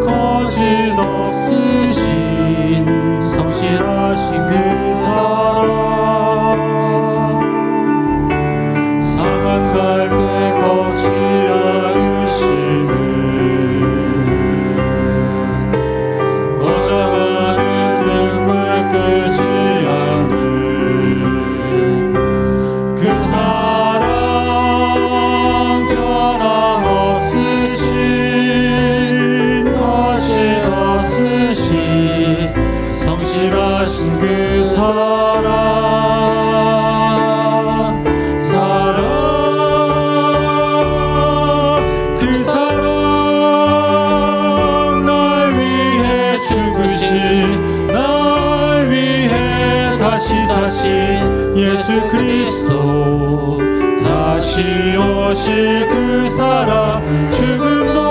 거짓 없으신 성실하신 그 사랑 상한 갈 때 꺾지 않으시는 꺼져가는 등불 끄지 않는 그 사랑 변함없으신 거짓 없으신 성실하신 그 사랑 그 사랑 날 위해 죽으신 날 위해 다시 사신 예수 그리스도 다시 오실 그 사랑 죽음도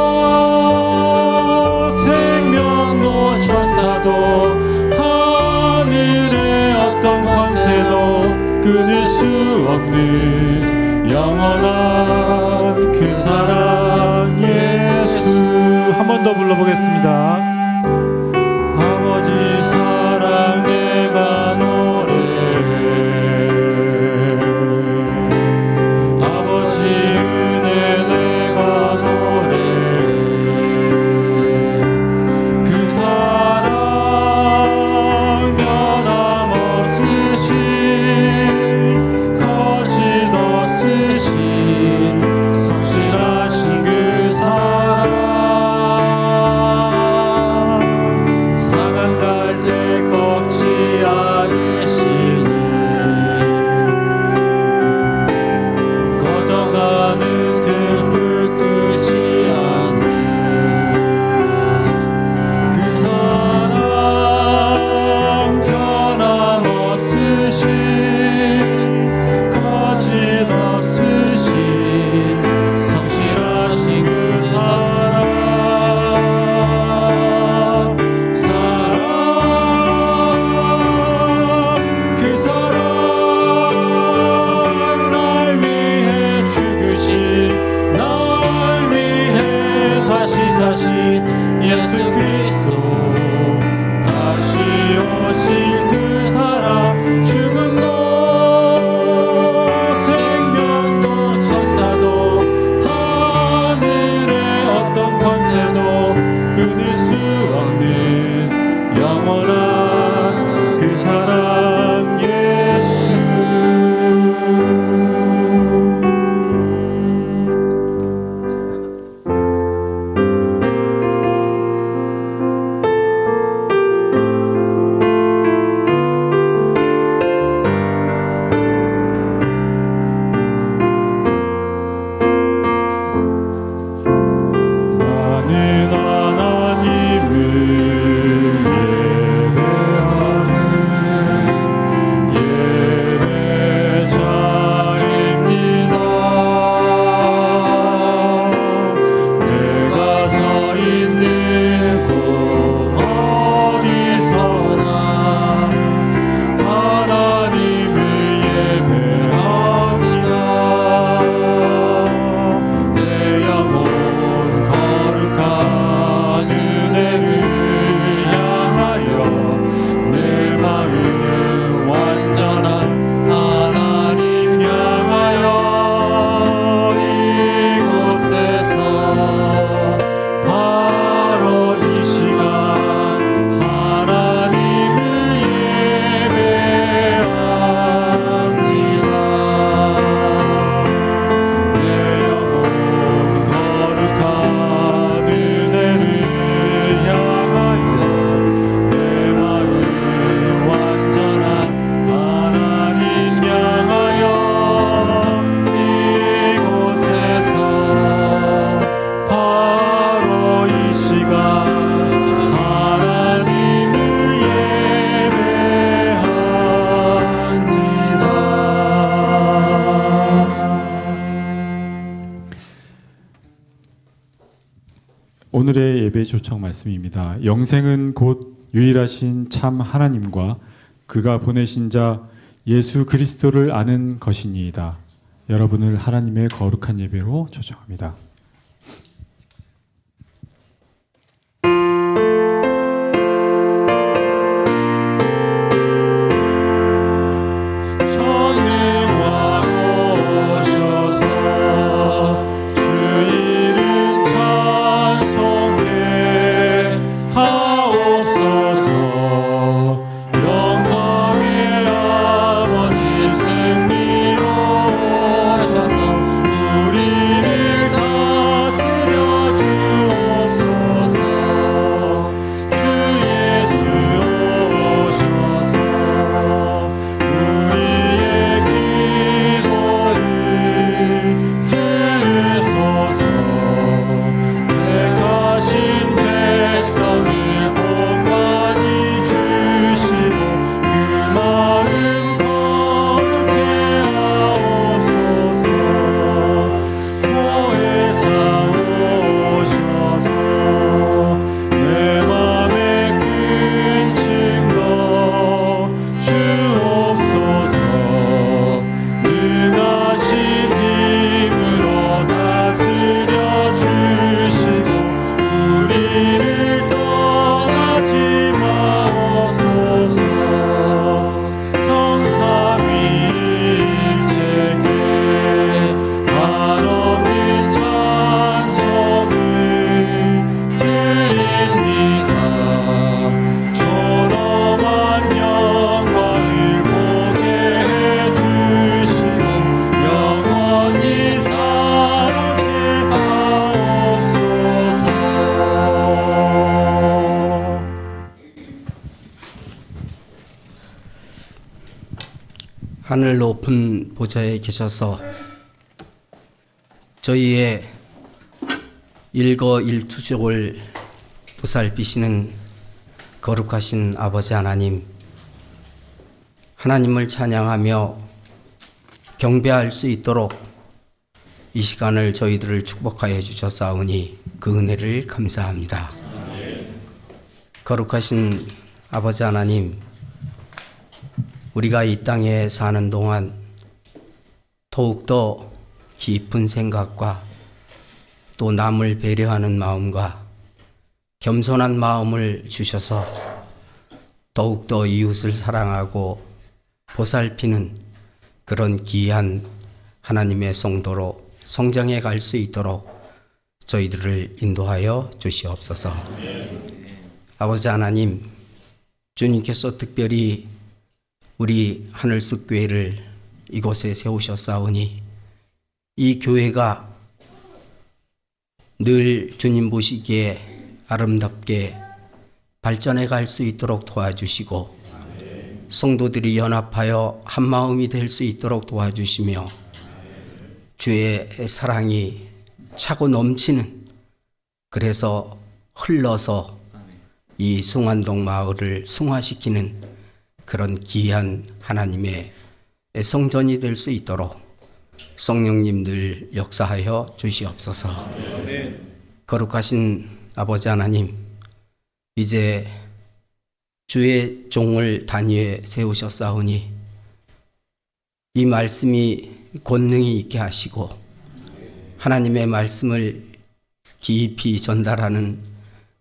생명도 천사도 하늘의 어떤 권세도 끊을 수 없는 영원한 그 사랑 예수. 한 번 더 불러보겠습니다. 아버지 사랑 내가 노래해 아버지 은혜 내가 노래해 그 사랑 변함없으신 거짓 없으신 성실하신 그 사랑 상한 갈 때 꺾지 않으시는 꺼져가는 등불 끄지 않는 그 사랑 변함없으신 거짓 없으신 성실하신 그 사랑 그 사랑 날 위해 죽으신 날 위해 다시 사신 예수 그리스도 다시 오실 그 사랑 죽음도 생명도 천사도 하늘의 어떤 권세도 끊을 수 없는 영원한 그 사랑 예수. 나는 하나님을 예배하는 예배자입니다. 내가 서 있는 곳 어디서나 하나님을 예배합니다. 내 영혼 거룩한 은혜를 향하여 내 마음 완전한 하나님 향하여 이곳에서 바로 이 시간 하나님을 예배합니다. 내 영혼 거룩한 은혜를 향하여 내 마음 완전한 하나님 향하여 이곳에서 바로 이 시간 하나님을 예배합니다. 오늘의 예배 초청 말씀입니다. 영생은 곧 유일하신 참 하나님과 그가 보내신 자 예수 그리스도를 아는 것이니이다. 여러분을 하나님의 거룩한 예배로 초청합니다. 하늘 높은 보좌에 계셔서 저희의 일거일투족을 보살피시는 거룩하신 아버지 하나님, 하나님을 찬양하며 경배할 수 있도록 이 시간을 저희들을 축복하여 주셨사오니 그 은혜를 감사합니다. 거룩하신 아버지 하나님, 우리가 이 땅에 사는 동안 더욱더 깊은 생각과 또 남을 배려하는 마음과 겸손한 마음을 주셔서 더욱더 이웃을 사랑하고 보살피는 그런 귀한 하나님의 성도로 성장해 갈 수 있도록 저희들을 인도하여 주시옵소서. 아버지 하나님, 주님께서 특별히 우리 하늘숲 교회를 이곳에 세우셨사오니 이 교회가 늘 주님 보시기에 아름답게 발전해 갈 수 있도록 도와주시고 성도들이 연합하여 한 마음이 될 수 있도록 도와주시며 주의 사랑이 차고 넘치는, 그래서 흘러서 이 숭안동 마을을 숭화시키는 그런 귀한 하나님의 성전이 될 수 있도록 성령님 늘 역사하여 주시옵소서. 거룩하신 아버지 하나님, 이제 주의 종을 단위에 세우셨사오니 이 말씀이 권능이 있게 하시고 하나님의 말씀을 깊이 전달하는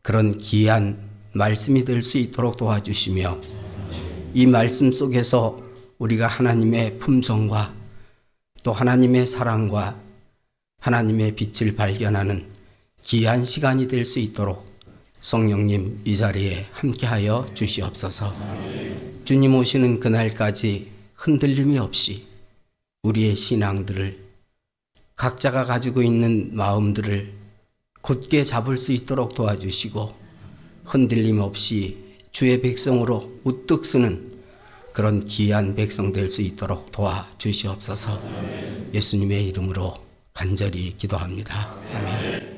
그런 귀한 말씀이 될 수 있도록 도와주시며 이 말씀 속에서 우리가 하나님의 품성과 또 하나님의 사랑과 하나님의 빛을 발견하는 귀한 시간이 될 수 있도록 성령님 이 자리에 함께하여 주시옵소서. 주님 오시는 그날까지 흔들림이 없이 우리의 신앙들을, 각자가 가지고 있는 마음들을 곧게 잡을 수 있도록 도와주시고 흔들림 없이 주의 백성으로 우뚝 서는 그런 귀한 백성 될 수 있도록 도와주시옵소서. 예수님의 이름으로 간절히 기도합니다. 아멘.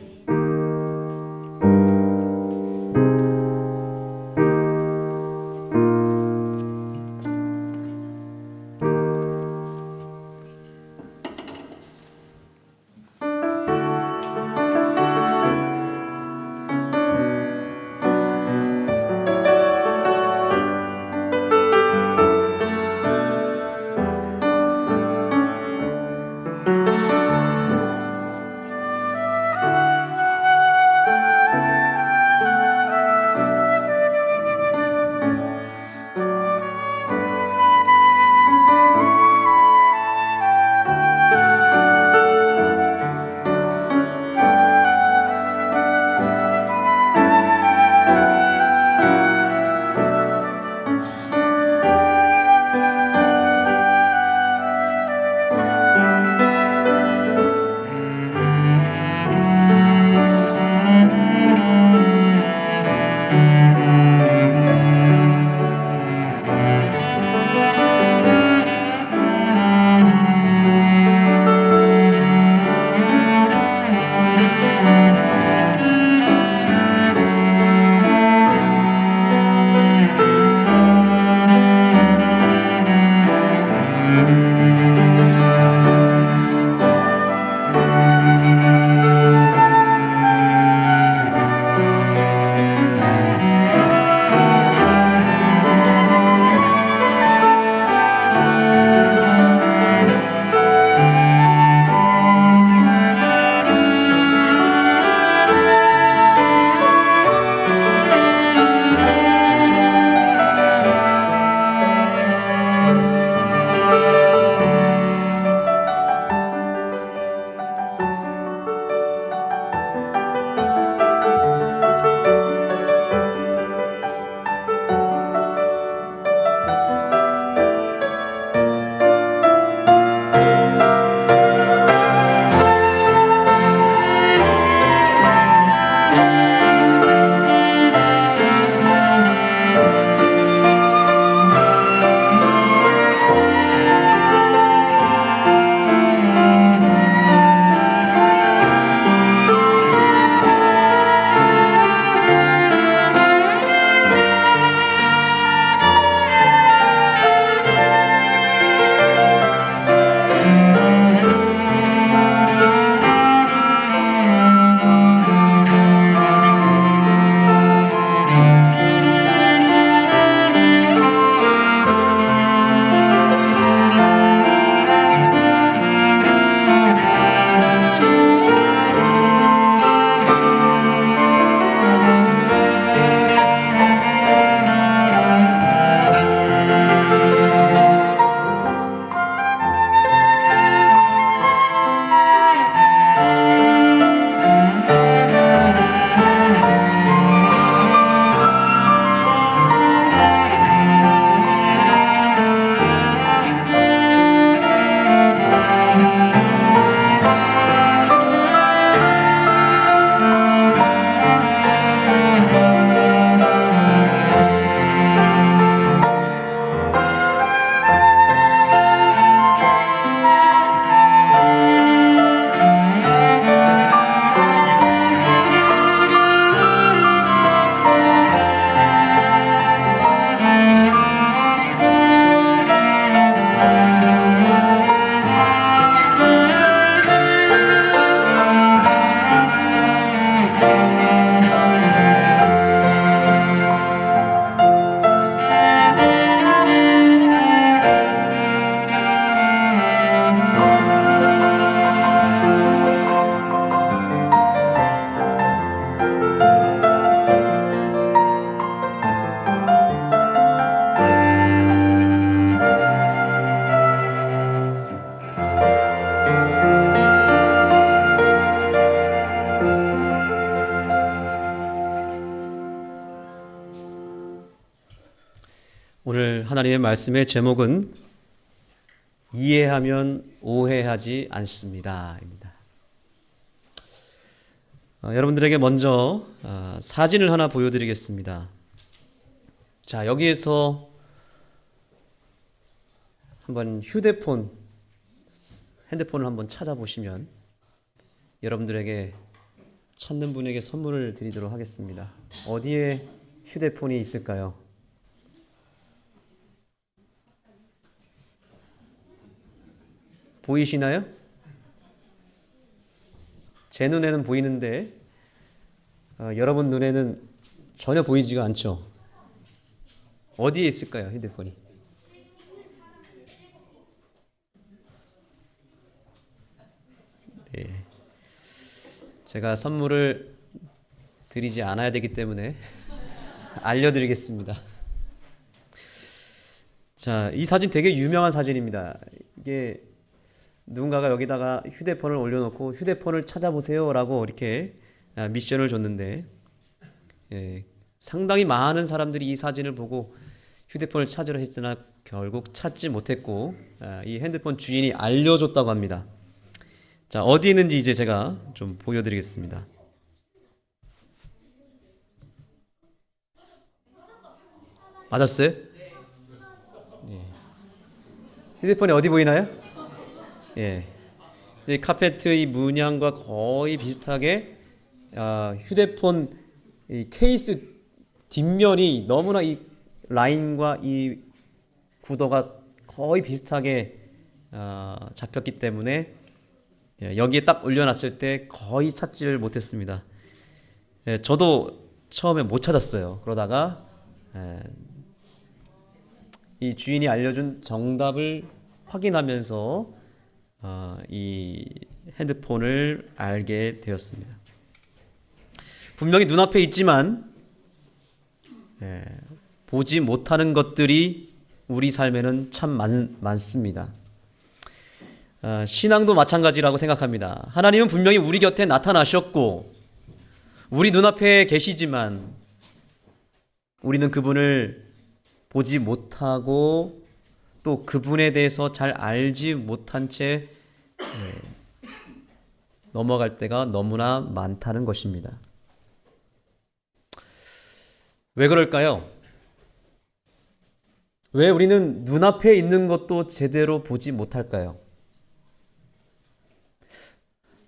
하나님의 말씀의 제목은 이해하면 오해하지 않습니다. 입니다. 여러분들에게 먼저 사진을 하나 보여드리겠습니다. 자, 여기에서 한번 핸드폰을 한번 찾아보시면 여러분들에게 찾는 분에게 선물을 드리도록 하겠습니다. 어디에 휴대폰이 있을까요? 보이시나요? 제 눈에는 보이는데 여러분 눈에는 전혀 보이지가 않죠. 어디에 있을까요, 휴대폰이? 네. 제가 선물을 드리지 않아야 되기 때문에 알려드리겠습니다. 자, 이 사진 되게 유명한 사진입니다. 이게 누군가가 여기다가 휴대폰을 올려놓고 휴대폰을 찾아보세요 라고 이렇게 미션을 줬는데, 상당히 많은 사람들이 이 사진을 보고 휴대폰을 찾으려 했으나 결국 찾지 못했고, 이 핸드폰 주인이 알려줬다고 합니다. 자, 어디 있는지 이제 제가 좀 보여드리겠습니다. 맞았어요? 네. 휴대폰이 어디 보이나요? 예. 이 카페트의 문양과 거의 비슷하게 휴대폰 이 케이스 뒷면이 너무나 이 라인과 이 구도가 거의 비슷하게 잡혔기 때문에 여기에 딱 올려놨을 때 거의 찾지를 못했습니다. 저도 처음에 못 찾았어요. 그러다가 이 주인이 알려준 정답을 확인하면서 이 핸드폰을 알게 되었습니다. 분명히 눈앞에 있지만 보지 못하는 것들이 우리 삶에는 참 많습니다. 신앙도 마찬가지라고 생각합니다. 하나님은 분명히 우리 곁에 나타나셨고 우리 눈앞에 계시지만 우리는 그분을 보지 못하고 또 그분에 대해서 잘 알지 못한 채 넘어갈 때가 너무나 많다는 것입니다. 왜 그럴까요? 왜 우리는 눈앞에 있는 것도 제대로 보지 못할까요?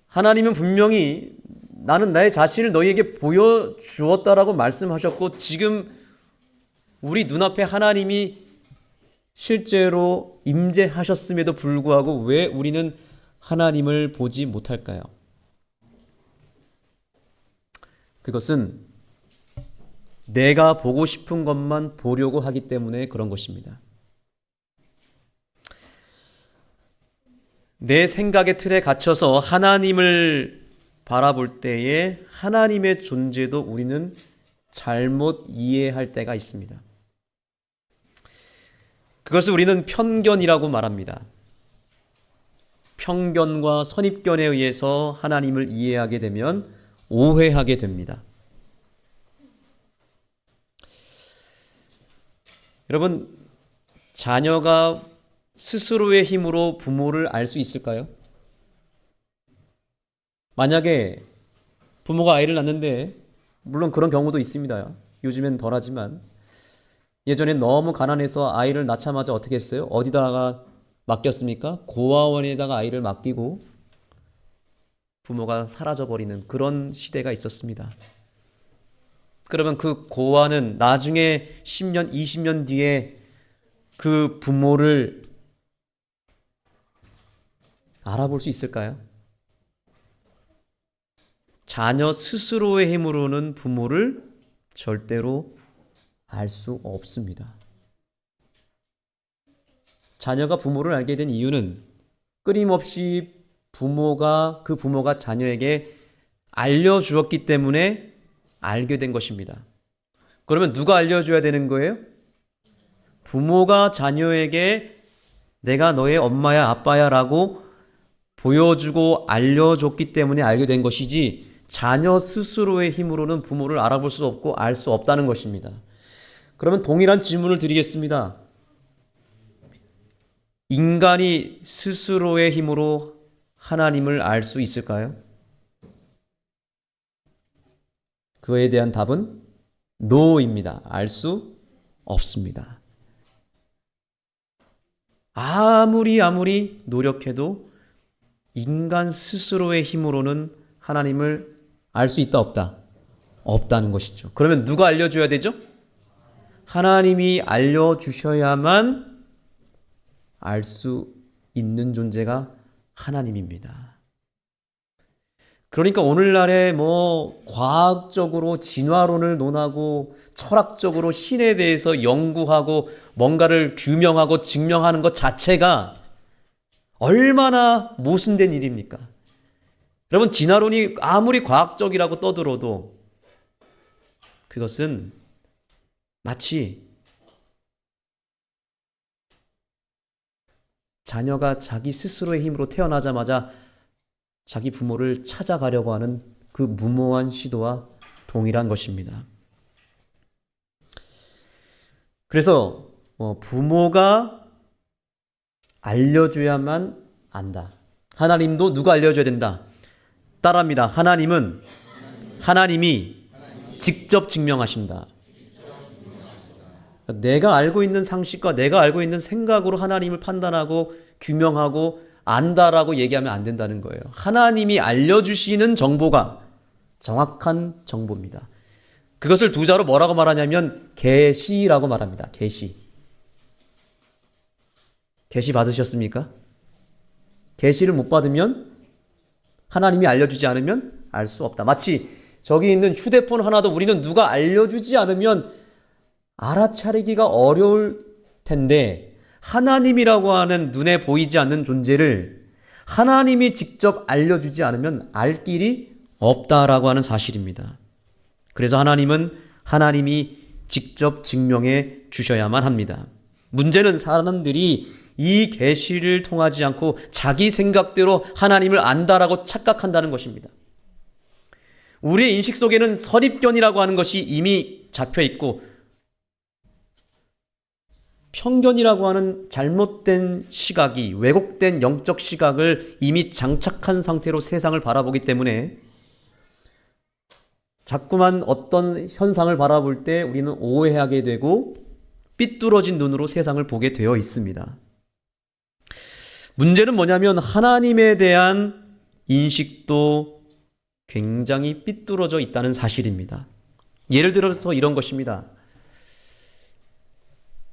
하나님은 분명히 나는 나의 자신을 너희에게 보여주었다라고 말씀하셨고 지금 우리 눈앞에 하나님이 실제로 임재하셨음에도 불구하고 왜 우리는 하나님을 보지 못할까요? 그것은 내가 보고 싶은 것만 보려고 하기 때문에 그런 것입니다. 내 생각의 틀에 갇혀서 하나님을 바라볼 때에 하나님의 존재도 우리는 잘못 이해할 때가 있습니다. 그것을 우리는 편견이라고 말합니다. 편견과 선입견에 의해서 하나님을 이해하게 되면 오해하게 됩니다. 여러분, 자녀가 스스로의 힘으로 부모를 알 수 있을까요? 만약에 부모가 아이를 낳는데, 물론 그런 경우도 있습니다. 요즘엔 덜하지만 예전엔 너무 가난해서 아이를 낳자마자 어떻게 했어요? 어디다가 맡겼습니까? 고아원에다가 아이를 맡기고 부모가 사라져버리는 그런 시대가 있었습니다. 그러면 그 고아는 나중에 10년, 20년 뒤에 그 부모를 알아볼 수 있을까요? 자녀 스스로의 힘으로는 부모를 절대로 알 수 없습니다. 자녀가 부모를 알게 된 이유는 끊임없이 그 부모가 자녀에게 알려주었기 때문에 알게 된 것입니다. 그러면 누가 알려줘야 되는 거예요? 부모가 자녀에게 내가 너의 엄마야 아빠야 라고 보여주고 알려줬기 때문에 알게 된 것이지 자녀 스스로의 힘으로는 부모를 알아볼 수 없고 알 수 없다는 것입니다. 그러면 동일한 질문을 드리겠습니다. 인간이 스스로의 힘으로 하나님을 알 수 있을까요? 그에 대한 답은 no입니다. 알 수 없습니다. 아무리 노력해도 인간 스스로의 힘으로는 하나님을 알 수 있다 없다? 없다는 것이죠. 그러면 누가 알려줘야 되죠? 하나님이 알려주셔야만 알 수 있는 존재가 하나님입니다. 그러니까 오늘날에 과학적으로 진화론을 논하고 철학적으로 신에 대해서 연구하고 뭔가를 규명하고 증명하는 것 자체가 얼마나 모순된 일입니까? 여러분, 진화론이 아무리 과학적이라고 떠들어도 그것은 마치 자녀가 자기 스스로의 힘으로 태어나자마자 자기 부모를 찾아가려고 하는 그 무모한 시도와 동일한 것입니다. 그래서 부모가 알려줘야만 안다. 하나님도 누가 알려줘야 된다? 따라합니다. 하나님이 직접 증명하신다. 내가 알고 있는 상식과 내가 알고 있는 생각으로 하나님을 판단하고 규명하고 안다라고 얘기하면 안 된다는 거예요. 하나님이 알려주시는 정보가 정확한 정보입니다. 그것을 두 자로 뭐라고 말하냐면 계시라고 말합니다. 계시 받으셨습니까? 계시를 못 받으면, 하나님이 알려주지 않으면 알 수 없다. 마치 저기 있는 휴대폰 하나도 우리는 누가 알려주지 않으면 알아차리기가 어려울 텐데, 하나님이라고 하는 눈에 보이지 않는 존재를 하나님이 직접 알려주지 않으면 알 길이 없다라고 하는 사실입니다. 그래서 하나님이 직접 증명해 주셔야만 합니다. 문제는 사람들이 이 계시를 통하지 않고 자기 생각대로 하나님을 안다라고 착각한다는 것입니다. 우리의 인식 속에는 선입견이라고 하는 것이 이미 잡혀 있고, 편견이라고 하는 잘못된 시각이, 왜곡된 영적 시각을 이미 장착한 상태로 세상을 바라보기 때문에 자꾸만 어떤 현상을 바라볼 때 우리는 오해하게 되고 삐뚤어진 눈으로 세상을 보게 되어 있습니다. 문제는 뭐냐면 하나님에 대한 인식도 굉장히 삐뚤어져 있다는 사실입니다. 예를 들어서 이런 것입니다.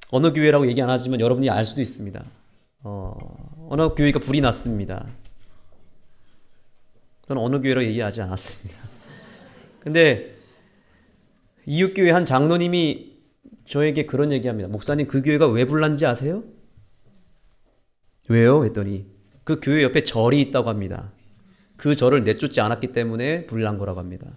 어느 교회라고 얘기 안 하지만 여러분이 알 수도 있습니다. 어느 교회가 불이 났습니다. 저는 어느 교회라고 얘기하지 않았습니다. 근데 이웃교회 한 장로님이 저에게 그런 얘기합니다. 목사님, 그 교회가 왜 불난지 아세요? 왜요? 했더니 그 교회 옆에 절이 있다고 합니다. 그 절을 내쫓지 않았기 때문에 불난 거라고 합니다.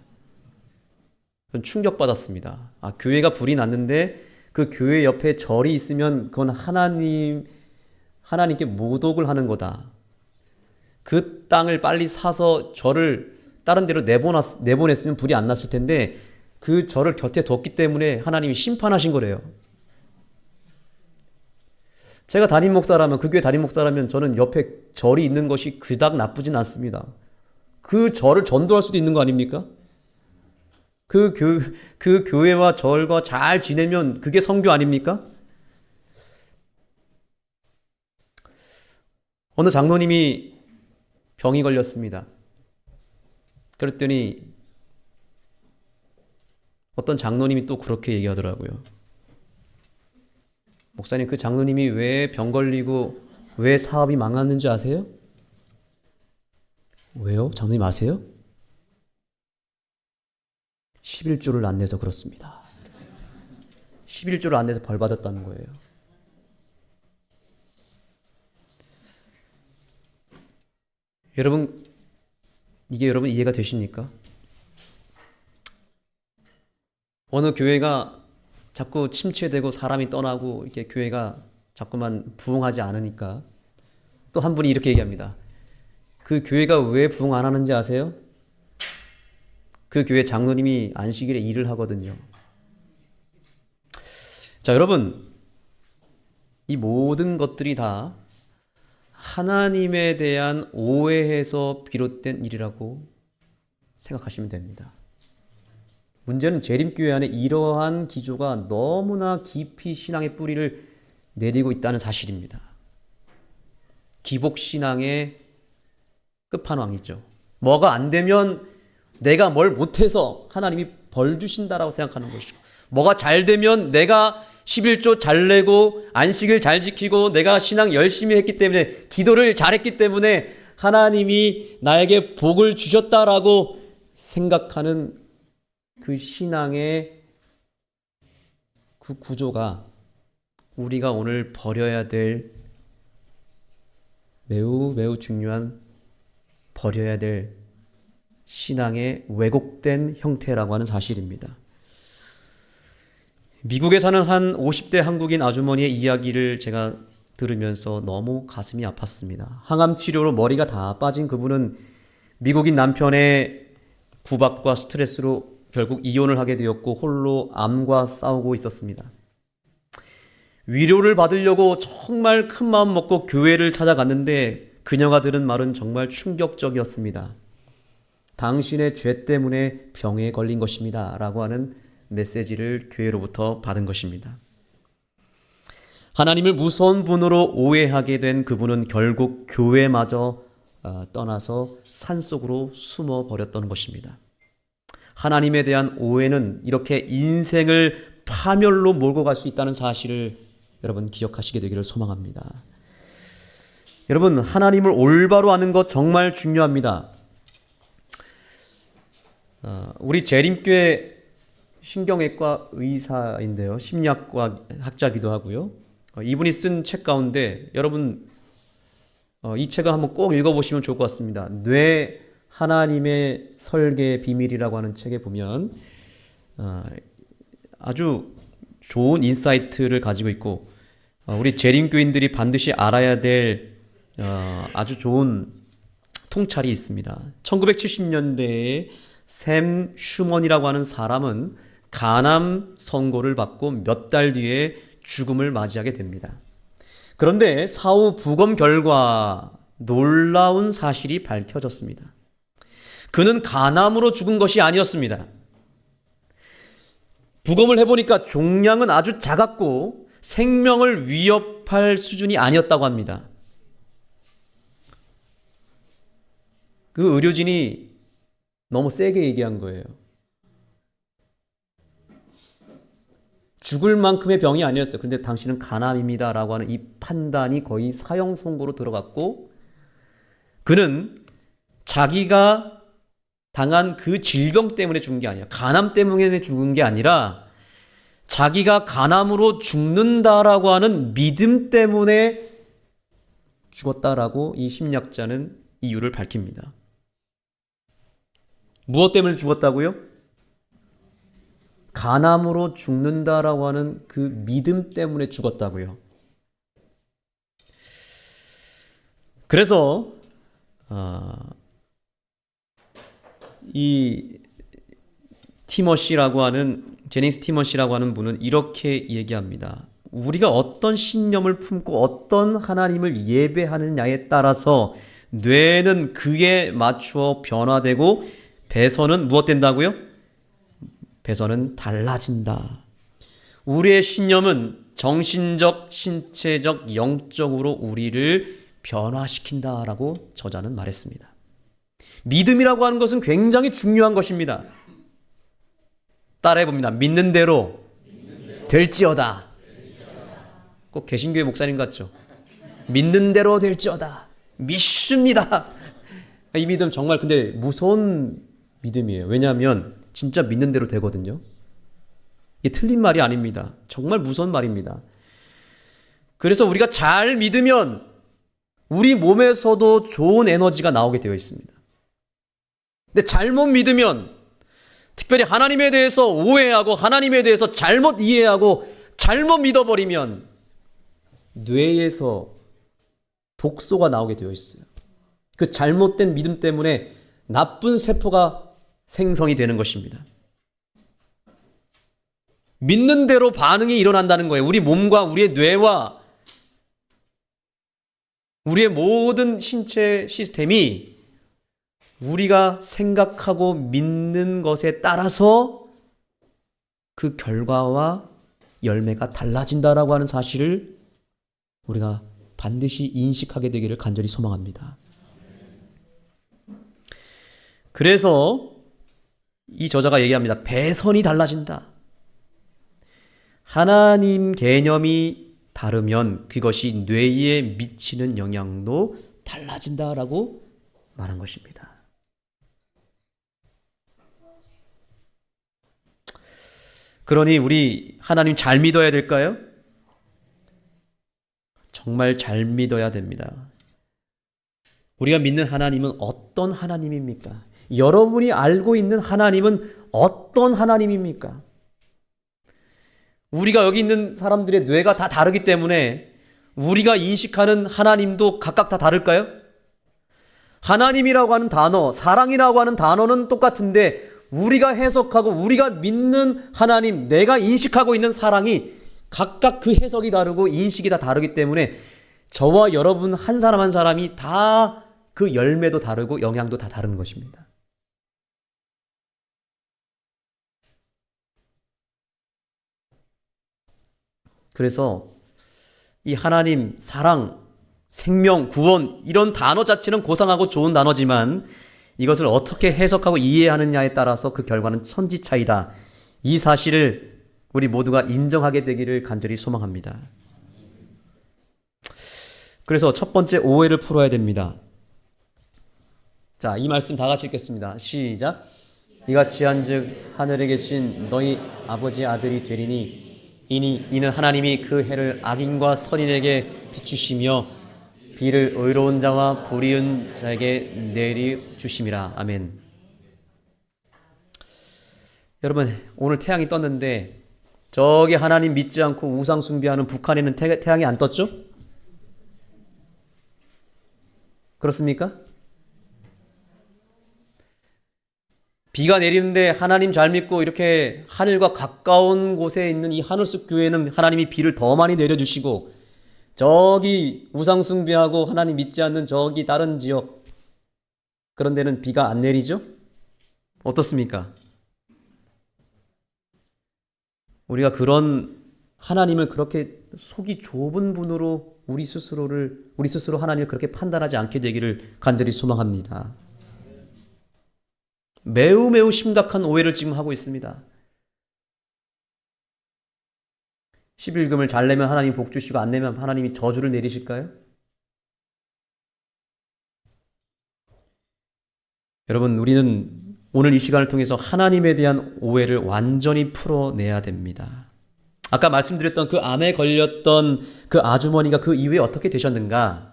전 충격받았습니다. 교회가 불이 났는데 그 교회 옆에 절이 있으면 그건 하나님께 모독을 하는 거다. 그 땅을 빨리 사서 절을 다른 데로 내보냈으면 불이 안 났을 텐데 그 절을 곁에 뒀기 때문에 하나님이 심판하신 거래요. 제가 담임 목사라면, 그 교회 담임 목사라면 저는 옆에 절이 있는 것이 그닥 나쁘진 않습니다. 그 절을 전도할 수도 있는 거 아닙니까? 그 교회와 절과 잘 지내면 그게 선교 아닙니까? 어느 장로님이 병이 걸렸습니다. 그랬더니 어떤 장로님이 또 그렇게 얘기하더라고요. 목사님, 그 장로님이 왜 병 걸리고 왜 사업이 망했는지 아세요? 왜요? 장로님 아세요? 11조를 안 내서 그렇습니다. 11조를 안 내서 벌 받았다는 거예요. 여러분, 이게 여러분 이해가 되십니까? 어느 교회가 자꾸 침체되고 사람이 떠나고 이렇게 교회가 자꾸만 부흥하지 않으니까 또 한 분이 이렇게 얘기합니다. 그 교회가 왜 부흥 안 하는지 아세요? 그 교회 장로님이 안식일에 일을 하거든요. 자, 여러분, 이 모든 것들이 다 하나님에 대한 오해에서 비롯된 일이라고 생각하시면 됩니다. 문제는 재림교회 안에 이러한 기조가 너무나 깊이 신앙의 뿌리를 내리고 있다는 사실입니다. 기복신앙의 끝판왕이죠. 뭐가 안 되면 내가 뭘 못해서 하나님이 벌 주신다라고 생각하는 것이고, 뭐가 잘 되면 내가 11조 잘 내고 안식일 잘 지키고 내가 신앙 열심히 했기 때문에, 기도를 잘했기 때문에 하나님이 나에게 복을 주셨다라고 생각하는 그 신앙의 그 구조가 우리가 오늘 버려야 될 매우 중요한, 버려야 될 신앙의 왜곡된 형태라고 하는 사실입니다. 미국에 사는 한 50대 한국인 아주머니의 이야기를 제가 들으면서 너무 가슴이 아팠습니다. 항암 치료로 머리가 다 빠진 그분은 미국인 남편의 구박과 스트레스로 결국 이혼을 하게 되었고 홀로 암과 싸우고 있었습니다. 위로를 받으려고 정말 큰 마음 먹고 교회를 찾아갔는데 그녀가 들은 말은 정말 충격적이었습니다. 당신의 죄 때문에 병에 걸린 것입니다 라고 하는 메시지를 교회로부터 받은 것입니다. 하나님을 무서운 분으로 오해하게 된 그분은 결국 교회마저 떠나서 산속으로 숨어 버렸던 것입니다. 하나님에 대한 오해는 이렇게 인생을 파멸로 몰고 갈 수 있다는 사실을 여러분 기억하시게 되기를 소망합니다. 여러분, 하나님을 올바로 아는 것 정말 중요합니다. 우리 재림교회 신경외과 의사인데요, 심리학과 학자기도 하고요. 이분이 쓴 책 가운데 여러분 이 책을 한번 꼭 읽어보시면 좋을 것 같습니다. 뇌 하나님의 설계의 비밀이라고 하는 책에 보면 아주 좋은 인사이트를 가지고 있고 우리 재림교인들이 반드시 알아야 될 아주 좋은 통찰이 있습니다. 1970년대에 샘 슈먼이라고 하는 사람은 간암 선고를 받고 몇 달 뒤에 죽음을 맞이하게 됩니다. 그런데 사후 부검 결과 놀라운 사실이 밝혀졌습니다. 그는 간암으로 죽은 것이 아니었습니다. 부검을 해보니까 종양은 아주 작았고 생명을 위협할 수준이 아니었다고 합니다. 그 의료진이 너무 세게 얘기한 거예요. 죽을 만큼의 병이 아니었어요. 그런데 당신은 간암입니다 라고 하는 이 판단이 거의 사형 선고로 들어갔고, 그는 자기가 당한 그 질병 때문에 죽은 게 아니라, 간암 때문에 죽은 게 아니라 자기가 간암으로 죽는다라고 하는 믿음 때문에 죽었다라고 이 심리학자는 이유를 밝힙니다. 무엇 때문에 죽었다고요? 간암으로 죽는다라고 하는 그 믿음 때문에 죽었다고요. 그래서 이 티머시라고 하는, 제니스 티머시라고 하는 분은 이렇게 얘기합니다. 우리가 어떤 신념을 품고 어떤 하나님을 예배하느냐에 따라서 뇌는 그에 맞추어 변화되고 배선은 무엇 된다고요? 배선은 달라진다. 우리의 신념은 정신적, 신체적, 영적으로 우리를 변화시킨다라고 저자는 말했습니다. 믿음이라고 하는 것은 굉장히 중요한 것입니다. 따라해봅니다. 믿는 대로 될지어다. 꼭 개신교회 목사님 같죠? 믿는 대로 될지어다. 믿습니다. 이 믿음 정말 근데 무서운 믿음이에요. 왜냐하면 진짜 믿는 대로 되거든요. 이게 틀린 말이 아닙니다. 정말 무서운 말입니다. 그래서 우리가 잘 믿으면 우리 몸에서도 좋은 에너지가 나오게 되어 있습니다. 근데 잘못 믿으면, 특별히 하나님에 대해서 오해하고 하나님에 대해서 잘못 이해하고 잘못 믿어버리면 뇌에서 독소가 나오게 되어 있어요. 그 잘못된 믿음 때문에 나쁜 세포가 생성이 되는 것입니다. 믿는 대로 반응이 일어난다는 거예요. 우리 몸과 우리의 뇌와 우리의 모든 신체 시스템이 우리가 생각하고 믿는 것에 따라서 그 결과와 열매가 달라진다라고 하는 사실을 우리가 반드시 인식하게 되기를 간절히 소망합니다. 그래서 이 저자가 얘기합니다. 배선이 달라진다. 하나님 개념이 다르면 그것이 뇌에 미치는 영향도 달라진다라고 말한 것입니다. 그러니 우리 하나님 잘 믿어야 될까요? 정말 잘 믿어야 됩니다. 우리가 믿는 하나님은 어떤 하나님입니까? 여러분이 알고 있는 하나님은 어떤 하나님입니까? 우리가 여기 있는 사람들의 뇌가 다 다르기 때문에 우리가 인식하는 하나님도 각각 다 다를까요? 하나님이라고 하는 단어, 사랑이라고 하는 단어는 똑같은데 우리가 해석하고 우리가 믿는 하나님, 내가 인식하고 있는 사랑이 각각 그 해석이 다르고 인식이 다 다르기 때문에 저와 여러분 한 사람 한 사람이 다 그 열매도 다르고 영향도 다 다른 것입니다. 그래서 이 하나님, 사랑, 생명, 구원 이런 단어 자체는 고상하고 좋은 단어지만 이것을 어떻게 해석하고 이해하느냐에 따라서 그 결과는 천지 차이다. 이 사실을 우리 모두가 인정하게 되기를 간절히 소망합니다. 그래서 첫 번째 오해를 풀어야 됩니다. 자, 이 말씀 다 같이 읽겠습니다. 시작. 이같이 한즉 하늘에 계신 너희 아버지 아들이 되리니 이는 하나님이 그 해를 악인과 선인에게 비추시며 비를 의로운 자와 불의한 자에게 내리 주심이라. 아멘. 여러분, 오늘 태양이 떴는데 저기 하나님 믿지 않고 우상 숭배하는 북한에는 태양이 안 떴죠? 그렇습니까? 비가 내리는데 하나님 잘 믿고 이렇게 하늘과 가까운 곳에 있는 이 하늘숲 교회는 하나님이 비를 더 많이 내려주시고 저기 우상 숭배하고 하나님 믿지 않는 저기 다른 지역 그런 데는 비가 안 내리죠? 어떻습니까? 우리가 그런 하나님을 그렇게 속이 좁은 분으로 우리 스스로 하나님을 그렇게 판단하지 않게 되기를 간절히 소망합니다. 매우 심각한 오해를 지금 하고 있습니다. 11금을 잘 내면 하나님 복 주시고 안 내면 하나님이 저주를 내리실까요? 여러분, 우리는 오늘 이 시간을 통해서 하나님에 대한 오해를 완전히 풀어내야 됩니다. 아까 말씀드렸던 그 암에 걸렸던 그 아주머니가 그 이후에 어떻게 되셨는가?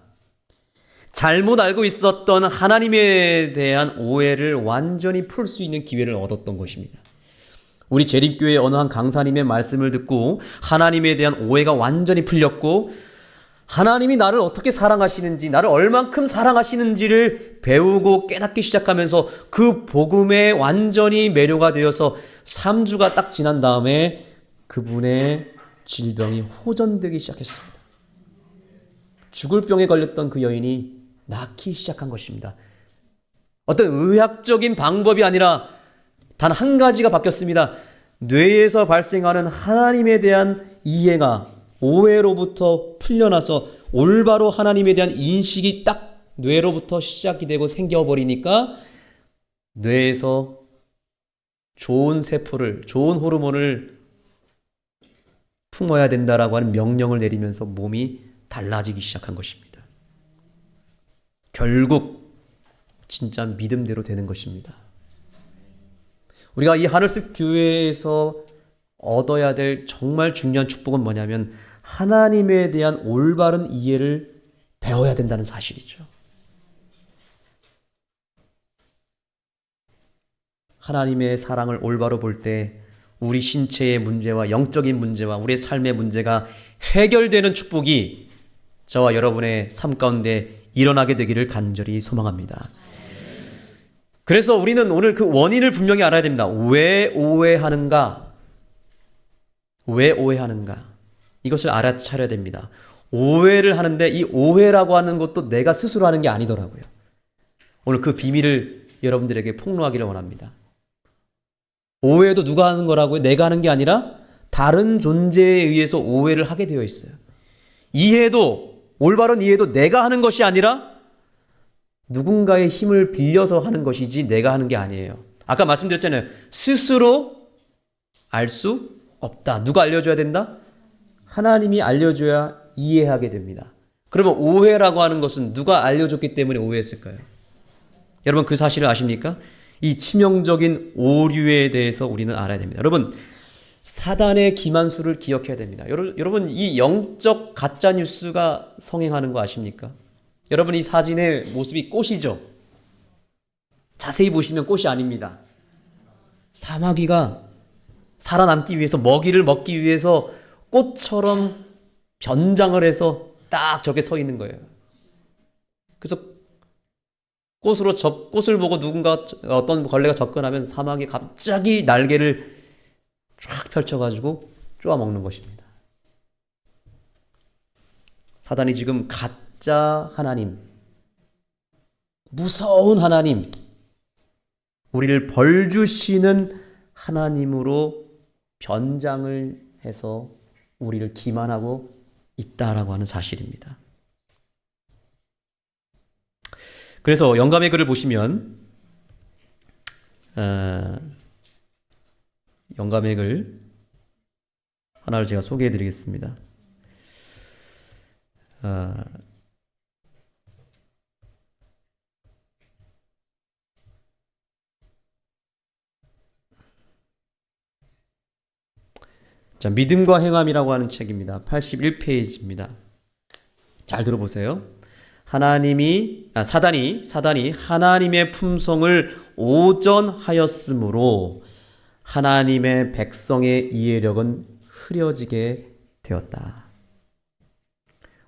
잘못 알고 있었던 하나님에 대한 오해를 완전히 풀 수 있는 기회를 얻었던 것입니다. 우리 재림교회 어느 한 강사님의 말씀을 듣고 하나님에 대한 오해가 완전히 풀렸고 하나님이 나를 어떻게 사랑하시는지, 나를 얼만큼 사랑하시는지를 배우고 깨닫기 시작하면서 그 복음에 완전히 매료가 되어서 3주가 딱 지난 다음에 그분의 질병이 호전되기 시작했습니다. 죽을 병에 걸렸던 그 여인이 낫기 시작한 것입니다. 어떤 의학적인 방법이 아니라 단 한 가지가 바뀌었습니다. 뇌에서 발생하는 하나님에 대한 이해가 오해로부터 풀려나서 올바로 하나님에 대한 인식이 딱 뇌로부터 시작이 되고 생겨버리니까 뇌에서 좋은 세포를, 좋은 호르몬을 품어야 된다라고 하는 명령을 내리면서 몸이 달라지기 시작한 것입니다. 결국 진짜 믿음대로 되는 것입니다. 우리가 이 하늘숲 교회에서 얻어야 될 정말 중요한 축복은 뭐냐면 하나님에 대한 올바른 이해를 배워야 된다는 사실이죠. 하나님의 사랑을 올바로 볼 때 우리 신체의 문제와 영적인 문제와 우리의 삶의 문제가 해결되는 축복이 저와 여러분의 삶 가운데 일어나게 되기를 간절히 소망합니다. 그래서 우리는 오늘 그 원인을 분명히 알아야 됩니다. 왜 오해하는가? 왜 오해하는가? 이것을 알아차려야 됩니다. 오해를 하는데 이 오해라고 하는 것도 내가 스스로 하는 게 아니더라고요. 오늘 그 비밀을 여러분들에게 폭로하기를 원합니다. 오해도 누가 하는 거라고요? 내가 하는 게 아니라 다른 존재에 의해서 오해를 하게 되어 있어요. 이해도, 올바른 이해도 내가 하는 것이 아니라 누군가의 힘을 빌려서 하는 것이지 내가 하는 게 아니에요. 아까 말씀드렸잖아요. 스스로 알 수 없다. 누가 알려줘야 된다? 하나님이 알려줘야 이해하게 됩니다. 그러면 오해라고 하는 것은 누가 알려줬기 때문에 오해했을까요? 여러분 그 사실을 아십니까? 이 치명적인 오류에 대해서 우리는 알아야 됩니다. 여러분 사단의 기만수를 기억해야 됩니다. 여러분 이 영적 가짜 뉴스가 성행하는 거 아십니까? 여러분 이 사진의 모습이 꽃이죠? 자세히 보시면 꽃이 아닙니다. 사마귀가 살아남기 위해서 먹이를 먹기 위해서 꽃처럼 변장을 해서 딱 저게 서 있는 거예요. 그래서 꽃을 보고 누군가 어떤 벌레가 접근하면 사마귀 갑자기 날개를 쫙 펼쳐가지고 쪼아 먹는 것입니다. 사단이 지금 가짜 하나님, 무서운 하나님, 우리를 벌 주시는 하나님으로 변장을 해서 우리를 기만하고 있다라고 하는 사실입니다. 그래서 영감의 글을 보시면 영감의 글 하나를 제가 소개해 드리겠습니다. 자, 믿음과 행함이라고 하는 책입니다. 81페이지입니다. 잘 들어보세요. 사단이 하나님의 품성을 오전하였으므로 하나님의 백성의 이해력은 흐려지게 되었다.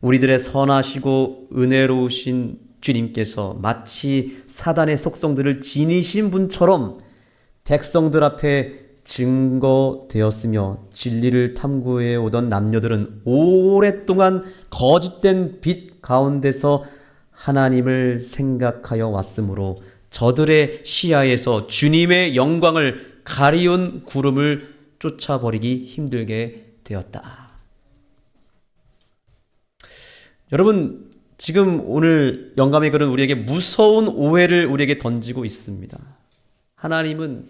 우리들의 선하시고 은혜로우신 주님께서 마치 사단의 속성들을 지니신 분처럼 백성들 앞에 증거되었으며 진리를 탐구해 오던 남녀들은 오랫동안 거짓된 빛 가운데서 하나님을 생각하여 왔으므로 저들의 시야에서 주님의 영광을 가리운 구름을 쫓아버리기 힘들게 되었다. 여러분, 지금 오늘 영감의 글은 우리에게 무서운 오해를 우리에게 던지고 있습니다. 하나님은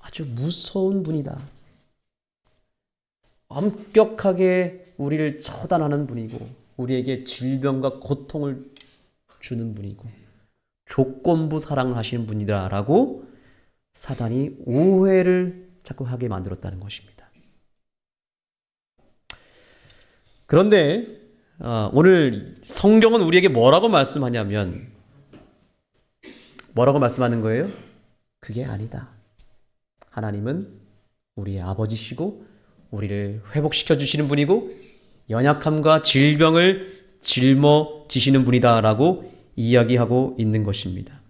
아주 무서운 분이다. 엄격하게 우리를 처단하는 분이고 우리에게 질병과 고통을 주는 분이고 조건부 사랑을 하시는 분이다라고 사단이 오해를 자꾸 하게 만들었다는 것입니다. 그런데 오늘 성경은 우리에게 뭐라고 말씀하냐면 뭐라고 말씀하는 거예요? 그게 아니다. 하나님은 우리의 아버지시고 우리를 회복시켜 주시는 분이고 연약함과 질병을 짊어지시는 분이다라고 이야기하고 있는 것입니다.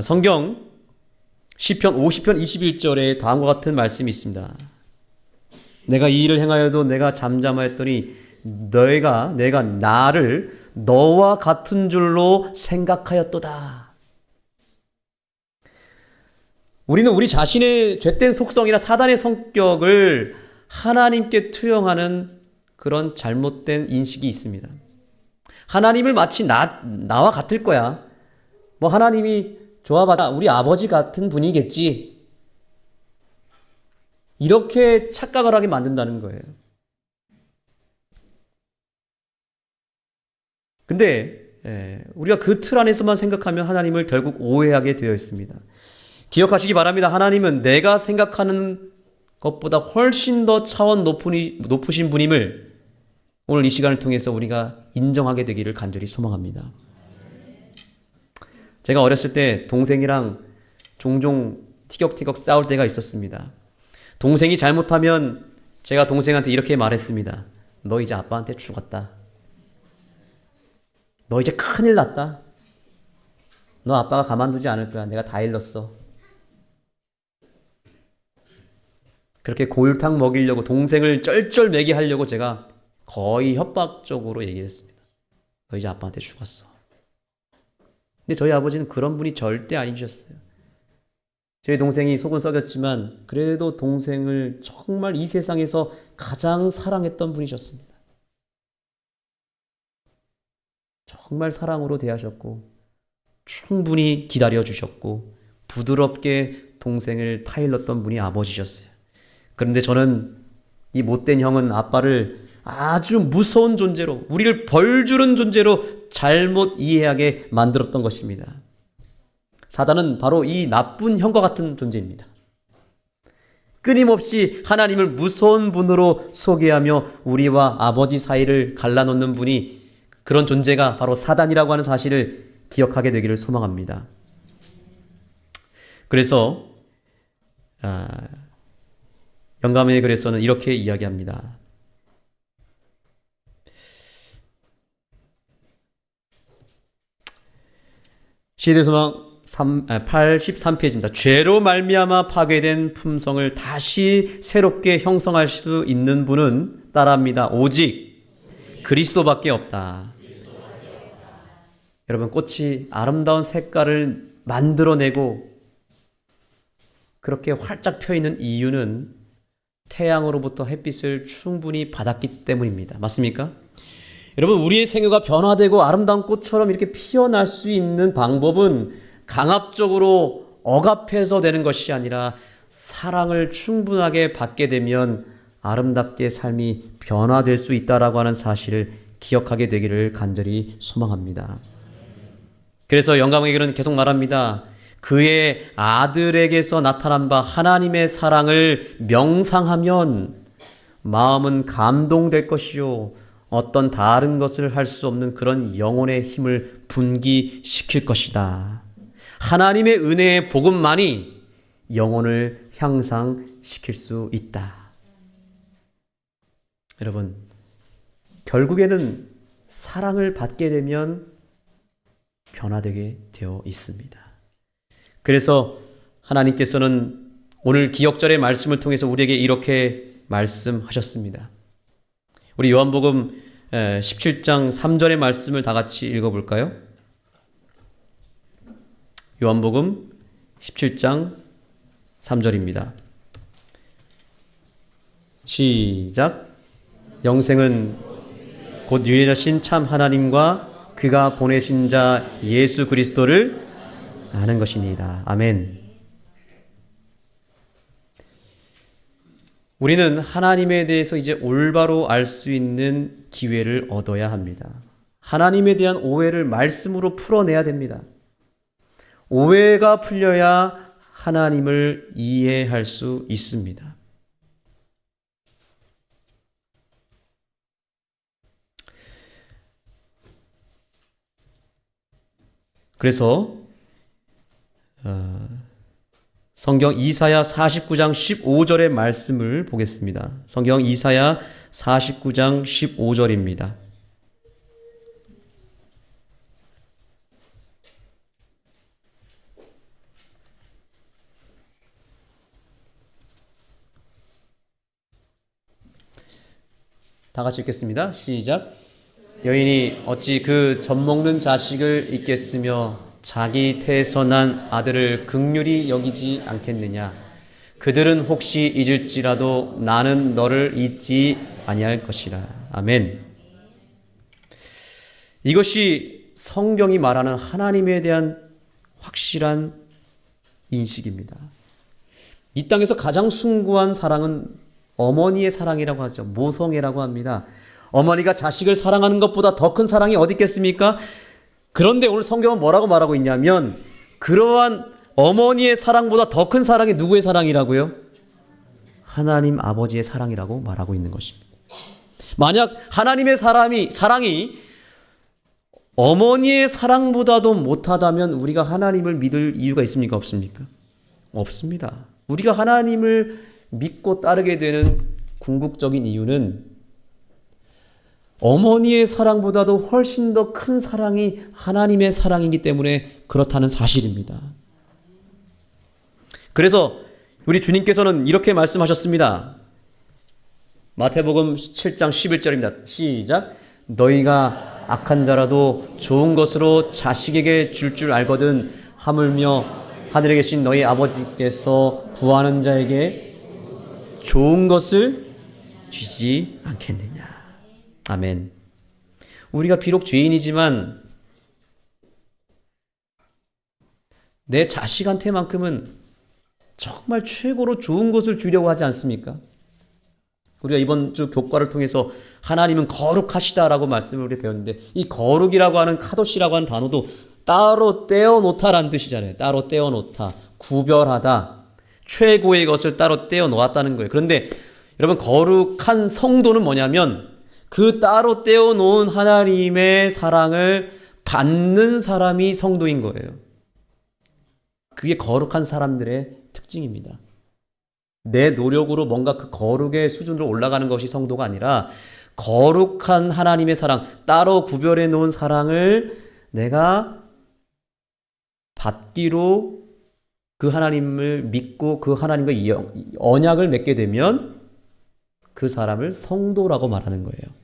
성경 시편 50편 21절에 다음과 같은 말씀이 있습니다. 내가 이 일을 행하여도 내가 잠잠하였더니 내가 나를 너와 같은 줄로 생각하였도다. 우리는 우리 자신의 죄된 속성이나 사단의 성격을 하나님께 투영하는 그런 잘못된 인식이 있습니다. 하나님을 마치 나와 같을 거야. 뭐 하나님이 좋아봐라. 우리 아버지 같은 분이겠지. 이렇게 착각을 하게 만든다는 거예요. 근데 우리가 그 틀 안에서만 생각하면 하나님을 결국 오해하게 되어 있습니다. 기억하시기 바랍니다. 하나님은 내가 생각하는 것보다 훨씬 더 차원 높으신 분임을 오늘 이 시간을 통해서 우리가 인정하게 되기를 간절히 소망합니다. 제가 어렸을 때 동생이랑 종종 티격태격 싸울 때가 있었습니다. 동생이 잘못하면 제가 동생한테 이렇게 말했습니다. 너 이제 아빠한테 죽었다. 너 이제 큰일 났다. 너 아빠가 가만두지 않을 거야. 내가 다 일렀어. 그렇게 고율탕 먹이려고 동생을 쩔쩔매게 하려고 제가 거의 협박적으로 얘기했습니다. 너 이제 아빠한테 죽었어. 근데 저희 아버지는 그런 분이 절대 아니셨어요. 저희 동생이 속은 썩였지만 그래도 동생을 정말 이 세상에서 가장 사랑했던 분이셨습니다. 정말 사랑으로 대하셨고 충분히 기다려주셨고 부드럽게 동생을 타일렀던 분이 아버지셨어요. 그런데 저는 이 못된 형은 아빠를 아주 무서운 존재로, 우리를 벌주는 존재로 잘못 이해하게 만들었던 것입니다. 사단은 바로 이 나쁜 형과 같은 존재입니다. 끊임없이 하나님을 무서운 분으로 소개하며 우리와 아버지 사이를 갈라놓는 분이, 그런 존재가 바로 사단이라고 하는 사실을 기억하게 되기를 소망합니다. 그래서 영감의 글에서는 이렇게 이야기합니다. 시대소망 83페이지입니다. 죄로 말미암아 파괴된 품성을 다시 새롭게 형성할 수 있는 분은 따라합니다. 오직 그리스도밖에 없다. 여러분, 꽃이 아름다운 색깔을 만들어내고 그렇게 활짝 펴있는 이유는 태양으로부터 햇빛을 충분히 받았기 때문입니다. 맞습니까? 여러분, 우리의 생애가 변화되고 아름다운 꽃처럼 이렇게 피어날 수 있는 방법은 강압적으로 억압해서 되는 것이 아니라 사랑을 충분하게 받게 되면 아름답게 삶이 변화될 수 있다라고 하는 사실을 기억하게 되기를 간절히 소망합니다. 그래서 영감에게는 계속 말합니다. 그의 아들에게서 나타난 바 하나님의 사랑을 명상하면 마음은 감동될 것이요, 어떤 다른 것을 할 수 없는 그런 영혼의 힘을 분기시킬 것이다. 하나님의 은혜의 복음만이 영혼을 향상시킬 수 있다. 여러분, 결국에는 사랑을 받게 되면 변화되게 되어 있습니다. 그래서 하나님께서는 오늘 기억절의 말씀을 통해서 우리에게 이렇게 말씀하셨습니다. 우리 요한복음 17장 3절의 말씀을 다 같이 읽어볼까요? 요한복음 17장 3절입니다. 시작. 영생은 곧 유일하신 참 하나님과 그가 보내신 자 예수 그리스도를 아는 것입니다. 아멘. 우리는 하나님에 대해서 이제 올바로 알 수 있는 기회를 얻어야 합니다. 하나님에 대한 오해를 말씀으로 풀어내야 됩니다. 오해가 풀려야 하나님을 이해할 수 있습니다. 그래서 성경 이사야 49장 15절의 말씀을 보겠습니다. 성경 이사야 49장 15절입니다. 다 같이 읽겠습니다. 시작. 여인이 어찌 그 젖먹는 자식을 잊겠으며 자기 태에서 난 아들을 긍휼히 여기지 않겠느냐. 그들은 혹시 잊을지라도 나는 너를 잊지 아니할 것이라. 아멘. 이것이 성경이 말하는 하나님에 대한 확실한 인식입니다. 이 땅에서 가장 숭고한 사랑은 어머니의 사랑이라고 하죠. 모성애라고 합니다. 어머니가 자식을 사랑하는 것보다 더 큰 사랑이 어디 있겠습니까? 그런데 오늘 성경은 뭐라고 말하고 있냐면, 그러한 어머니의 사랑보다 더 큰 사랑이 누구의 사랑이라고요? 하나님 아버지의 사랑이라고 말하고 있는 것입니다. 만약 하나님의 사랑이 어머니의 사랑보다도 못하다면 우리가 하나님을 믿을 이유가 있습니까? 없습니까? 없습니다. 우리가 하나님을 믿고 따르게 되는 궁극적인 이유는 어머니의 사랑보다도 훨씬 더 큰 사랑이 하나님의 사랑이기 때문에 그렇다는 사실입니다. 그래서 우리 주님께서는 이렇게 말씀하셨습니다. 마태복음 7장 11절입니다. 시작. 너희가 악한 자라도 좋은 것으로 자식에게 줄 알거든 하물며 하늘에 계신 너희 아버지께서 구하는 자에게 좋은 것을 주지 않겠느냐. 아멘. 우리가 비록 죄인이지만 내 자식한테만큼은 정말 최고로 좋은 것을 주려고 하지 않습니까? 우리가 이번 주 교과를 통해서 하나님은 거룩하시다라고 말씀을 우리 배웠는데, 이 거룩이라고 하는 카도시라고 하는 단어도 따로 떼어놓다라는 뜻이잖아요. 따로 떼어놓다, 구별하다, 최고의 것을 따로 떼어놓았다는 거예요. 그런데 여러분, 거룩한 성도는 뭐냐면 그 따로 떼어놓은 하나님의 사랑을 받는 사람이 성도인 거예요. 그게 거룩한 사람들의 특징입니다. 내 노력으로 뭔가 그 거룩의 수준으로 올라가는 것이 성도가 아니라, 거룩한 하나님의 사랑, 따로 구별해 놓은 사랑을 내가 받기로 그 하나님을 믿고 그 하나님과 언약을 맺게 되면 그 사람을 성도라고 말하는 거예요.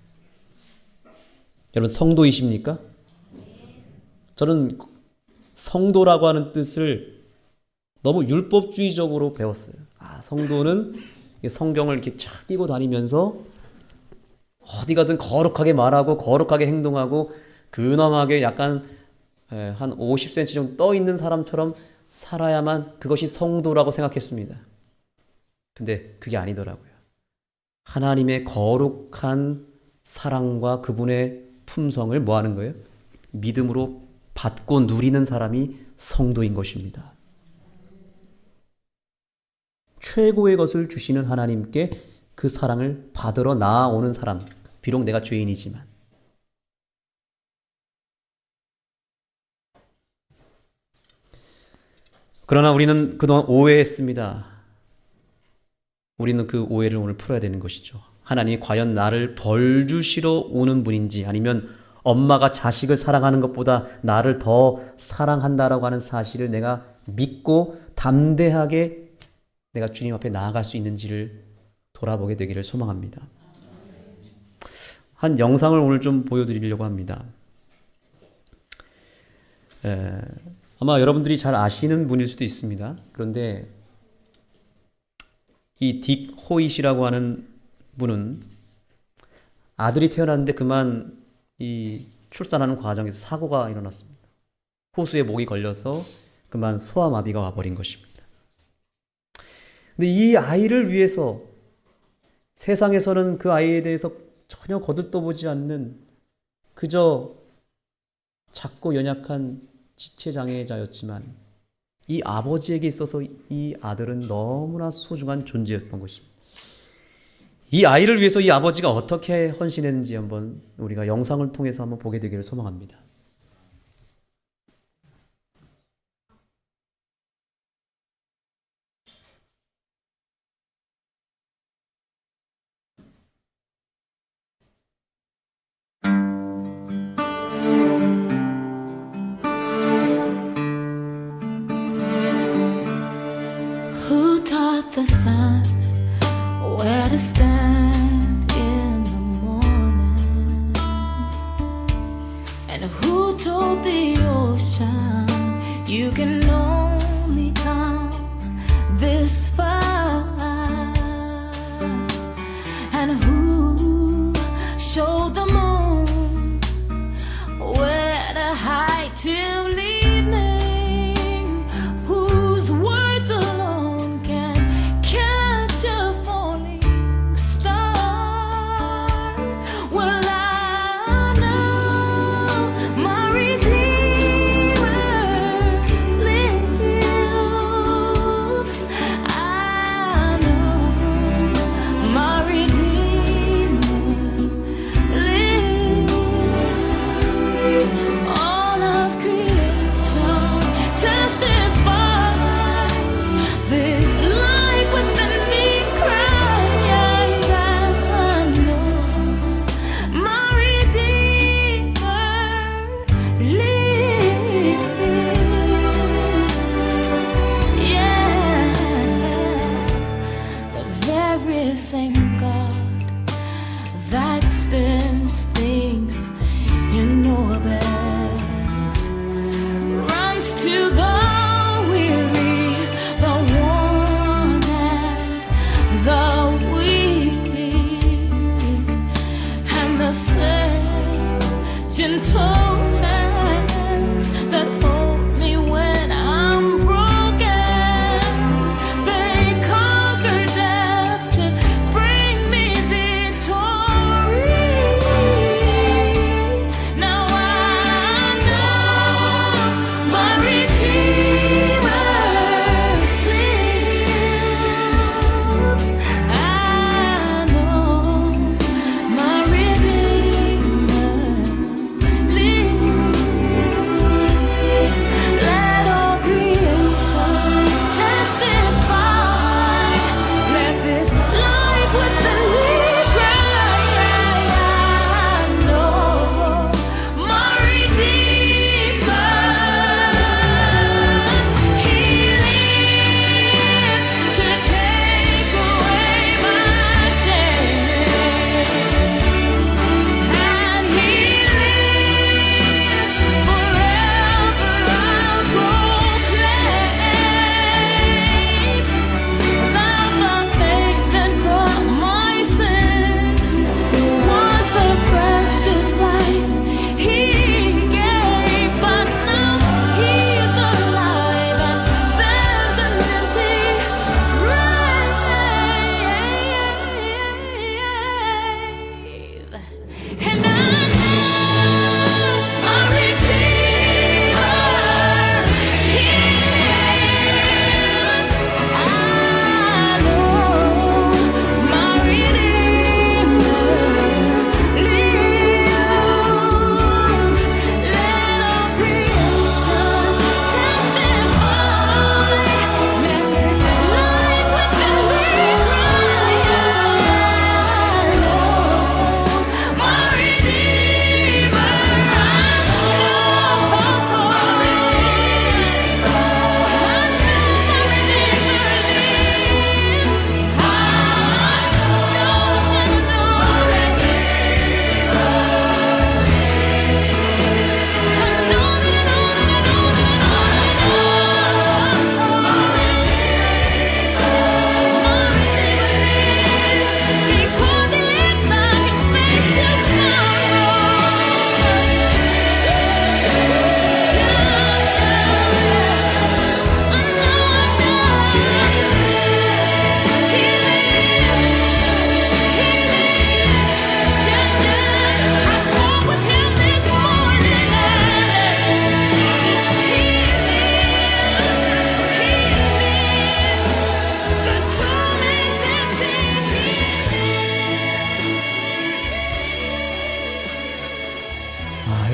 여러분, 성도이십니까? 저는 성도라고 하는 뜻을 너무 율법주의적으로 배웠어요. 성도는 성경을 이렇게 쫙 띄고 다니면서 어디 가든 거룩하게 말하고 거룩하게 행동하고 근엄하게 약간 한 50cm 정도 떠 있는 사람처럼 살아야만 그것이 성도라고 생각했습니다. 근데 그게 아니더라고요. 하나님의 거룩한 사랑과 그분의 품성을 뭐 하는 거예요? 믿음으로 받고 누리는 사람이 성도인 것입니다. 최고의 것을 주시는 하나님께 그 사랑을 받으러 나아오는 사람, 비록 내가 죄인이지만. 그러나 우리는 그동안 오해했습니다. 우리는 그 오해를 오늘 풀어야 되는 것이죠. 하나님이 과연 나를 벌 주시러 오는 분인지, 아니면 엄마가 자식을 사랑하는 것보다 나를 더 사랑한다라고 하는 사실을 내가 믿고 담대하게 내가 주님 앞에 나아갈 수 있는지를 돌아보게 되기를 소망합니다. 한 영상을 오늘 좀 보여드리려고 합니다. 아마 여러분들이 잘 아시는 분일 수도 있습니다. 그런데 이 딕 호잇이라고 하는 분은 아들이 태어났는데 그만 이 출산하는 과정에서 사고가 일어났습니다. 호수에 목이 걸려서 그만 소아마비가 와버린 것입니다. 근데 이 아이를 위해서 세상에서는 그 아이에 대해서 전혀 거들떠보지 않는, 그저 작고 연약한 지체장애자였지만 이 아버지에게 있어서 이 아들은 너무나 소중한 존재였던 것입니다. 이 아이를 위해서 이 아버지가 어떻게 헌신했는지 한번 우리가 영상을 통해서 한번 보게 되기를 소망합니다. Who taught the sun where to stand in the morning? And who told the ocean you can only come this far? And who showed the moon where to hide till evening? Whose words alone can catch a falling star? Well, I know my Redeemer lives. I know my Redeemer lives. All of creation testifies this life within me cries. I know my Redeemer lives. Yeah.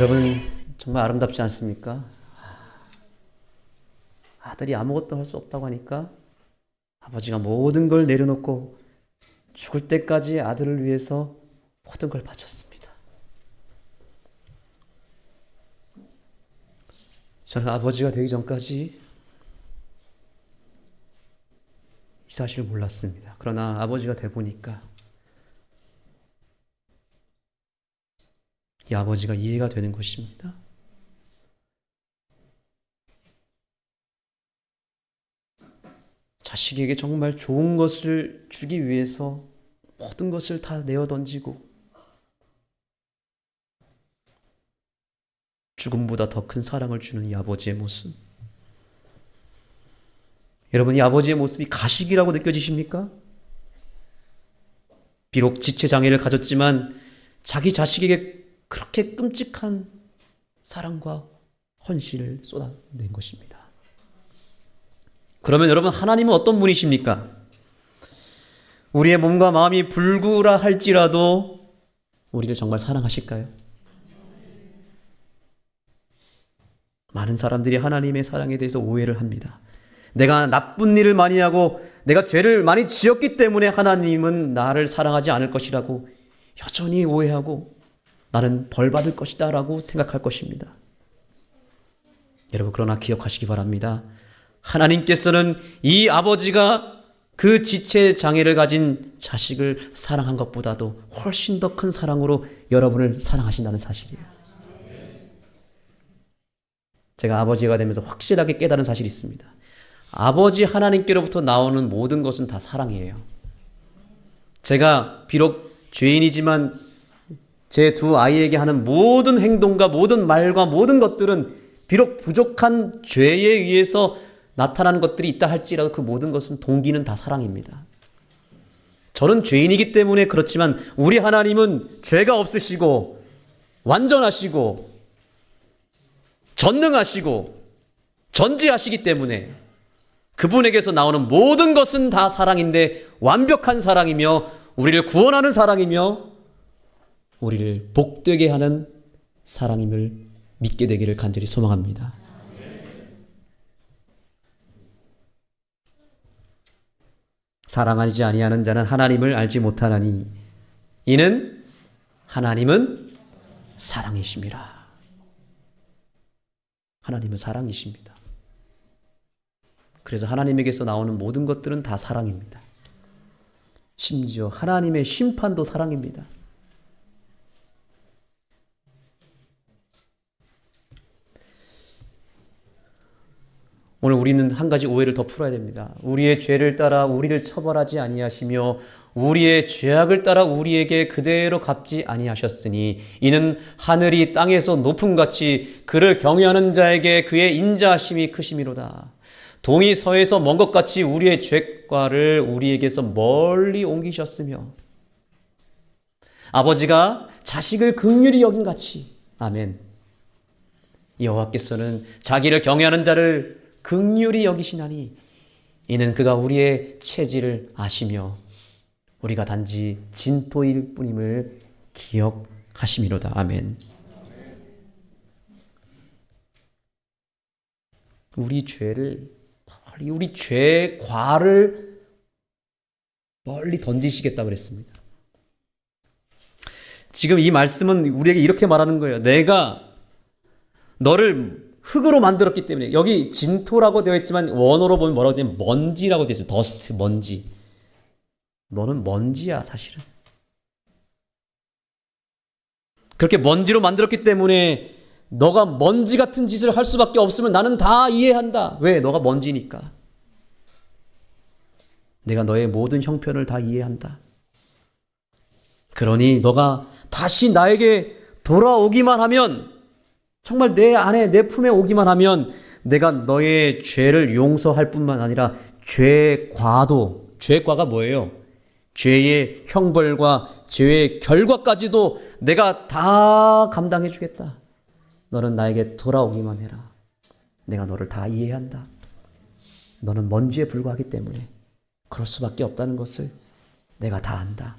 여러분 정말 아름답지 않습니까? 아들이 아무것도 할 수 없다고 하니까 아버지가 모든 걸 내려놓고 죽을 때까지 아들을 위해서 모든 걸 바쳤습니다. 저는 아버지가 되기 전까지 이 사실을 몰랐습니다. 그러나 아버지가 돼 보니까 이 아버지가 이해가 되는 것입니다. 자식에게 정말 좋은 것을 주기 위해서 모든 것을 다 내어 던지고 죽음보다 더 큰 사랑을 주는 이 아버지의 모습. 여러분, 이 아버지의 모습이 가식이라고 느껴지십니까? 비록 지체장애를 가졌지만 자기 자식에게 그렇게 끔찍한 사랑과 헌신을 쏟아낸 것입니다. 그러면 여러분, 하나님은 어떤 분이십니까? 우리의 몸과 마음이 불구라 할지라도 우리를 정말 사랑하실까요? 많은 사람들이 하나님의 사랑에 대해서 오해를 합니다. 내가 나쁜 일을 많이 하고 내가 죄를 많이 지었기 때문에 하나님은 나를 사랑하지 않을 것이라고 여전히 오해하고 나는 벌 받을 것이다 라고 생각할 것입니다. 여러분, 그러나 기억하시기 바랍니다. 하나님께서는 이 아버지가 그 지체 장애를 가진 자식을 사랑한 것보다도 훨씬 더 큰 사랑으로 여러분을 사랑하신다는 사실이에요. 제가 아버지가 되면서 확실하게 깨달은 사실이 있습니다. 아버지 하나님께로부터 나오는 모든 것은 다 사랑이에요. 제가 비록 죄인이지만 제 두 아이에게 하는 모든 행동과 모든 말과 모든 것들은 비록 부족한 죄에 의해서 나타나는 것들이 있다 할지라도 그 모든 것은 동기는 다 사랑입니다. 저는 죄인이기 때문에 그렇지만 우리 하나님은 죄가 없으시고 완전하시고 전능하시고 전지하시기 때문에 그분에게서 나오는 모든 것은 다 사랑인데 완벽한 사랑이며 우리를 구원하는 사랑이며 우리를 복되게 하는 사랑임을 믿게 되기를 간절히 소망합니다. 사랑하지 아니하는 자는 하나님을 알지 못하나니 이는 하나님은 사랑이심이라. 하나님은 사랑이십니다. 그래서 하나님에게서 나오는 모든 것들은 다 사랑입니다. 심지어 하나님의 심판도 사랑입니다. 오늘 우리는 한 가지 오해를 더 풀어야 됩니다. 우리의 죄를 따라 우리를 처벌하지 아니하시며 우리의 죄악을 따라 우리에게 그대로 갚지 아니하셨으니 이는 하늘이 땅에서 높음같이 그를 경외하는 자에게 그의 인자하심이 크심이로다. 동이 서에서 먼 것 같이 우리의 죄과를 우리에게서 멀리 옮기셨으며 아버지가 자식을 긍휼히 여긴 같이 아멘. 여호와께서는 자기를 경외하는 자를 긍휼히 여기시나니 이는 그가 우리의 체질을 아시며 우리가 단지 진토일 뿐임을 기억하심이로다. 아멘. 우리 죄를 멀리, 우리 죄과를 멀리 던지시겠다고 그랬습니다. 지금 이 말씀은 우리에게 이렇게 말하는 거예요. 내가 너를 흙으로 만들었기 때문에, 여기 진토라고 되어 있지만 원어로 보면 뭐라고 되냐면 먼지라고 되어 있어요. 더스트, 먼지. 너는 먼지야, 사실은. 그렇게 먼지로 만들었기 때문에 너가 먼지 같은 짓을 할 수밖에 없으면 나는 다 이해한다. 왜? 너가 먼지니까. 내가 너의 모든 형편을 다 이해한다. 그러니 너가 다시 나에게 돌아오기만 하면, 정말 내 안에 내 품에 오기만 하면 내가 너의 죄를 용서할 뿐만 아니라 죄과도, 죄과가 뭐예요? 죄의 형벌과 죄의 결과까지도 내가 다 감당해 주겠다. 너는 나에게 돌아오기만 해라. 내가 너를 다 이해한다. 너는 먼지에 불과하기 때문에 그럴 수밖에 없다는 것을 내가 다 안다.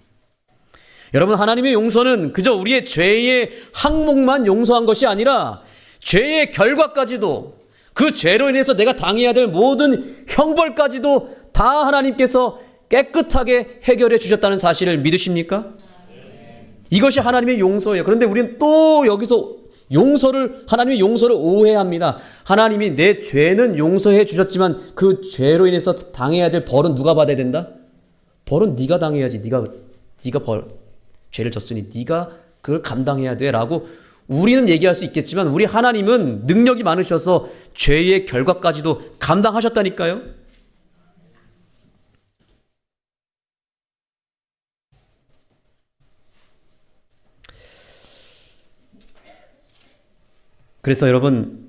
여러분, 하나님의 용서는 그저 우리의 죄의 항목만 용서한 것이 아니라 죄의 결과까지도, 그 죄로 인해서 내가 당해야 될 모든 형벌까지도 다 하나님께서 깨끗하게 해결해 주셨다는 사실을 믿으십니까? 이것이 하나님의 용서예요. 그런데 우리는 또 여기서 하나님의 용서를 오해합니다. 하나님이 내 죄는 용서해 주셨지만 그 죄로 인해서 당해야 될 벌은 누가 받아야 된다? 벌은 네가 당해야지. 네가 죄를 졌으니 네가 그걸 감당해야 돼라고 우리는 얘기할 수 있겠지만 우리 하나님은 능력이 많으셔서 죄의 결과까지도 감당하셨다니까요. 그래서 여러분,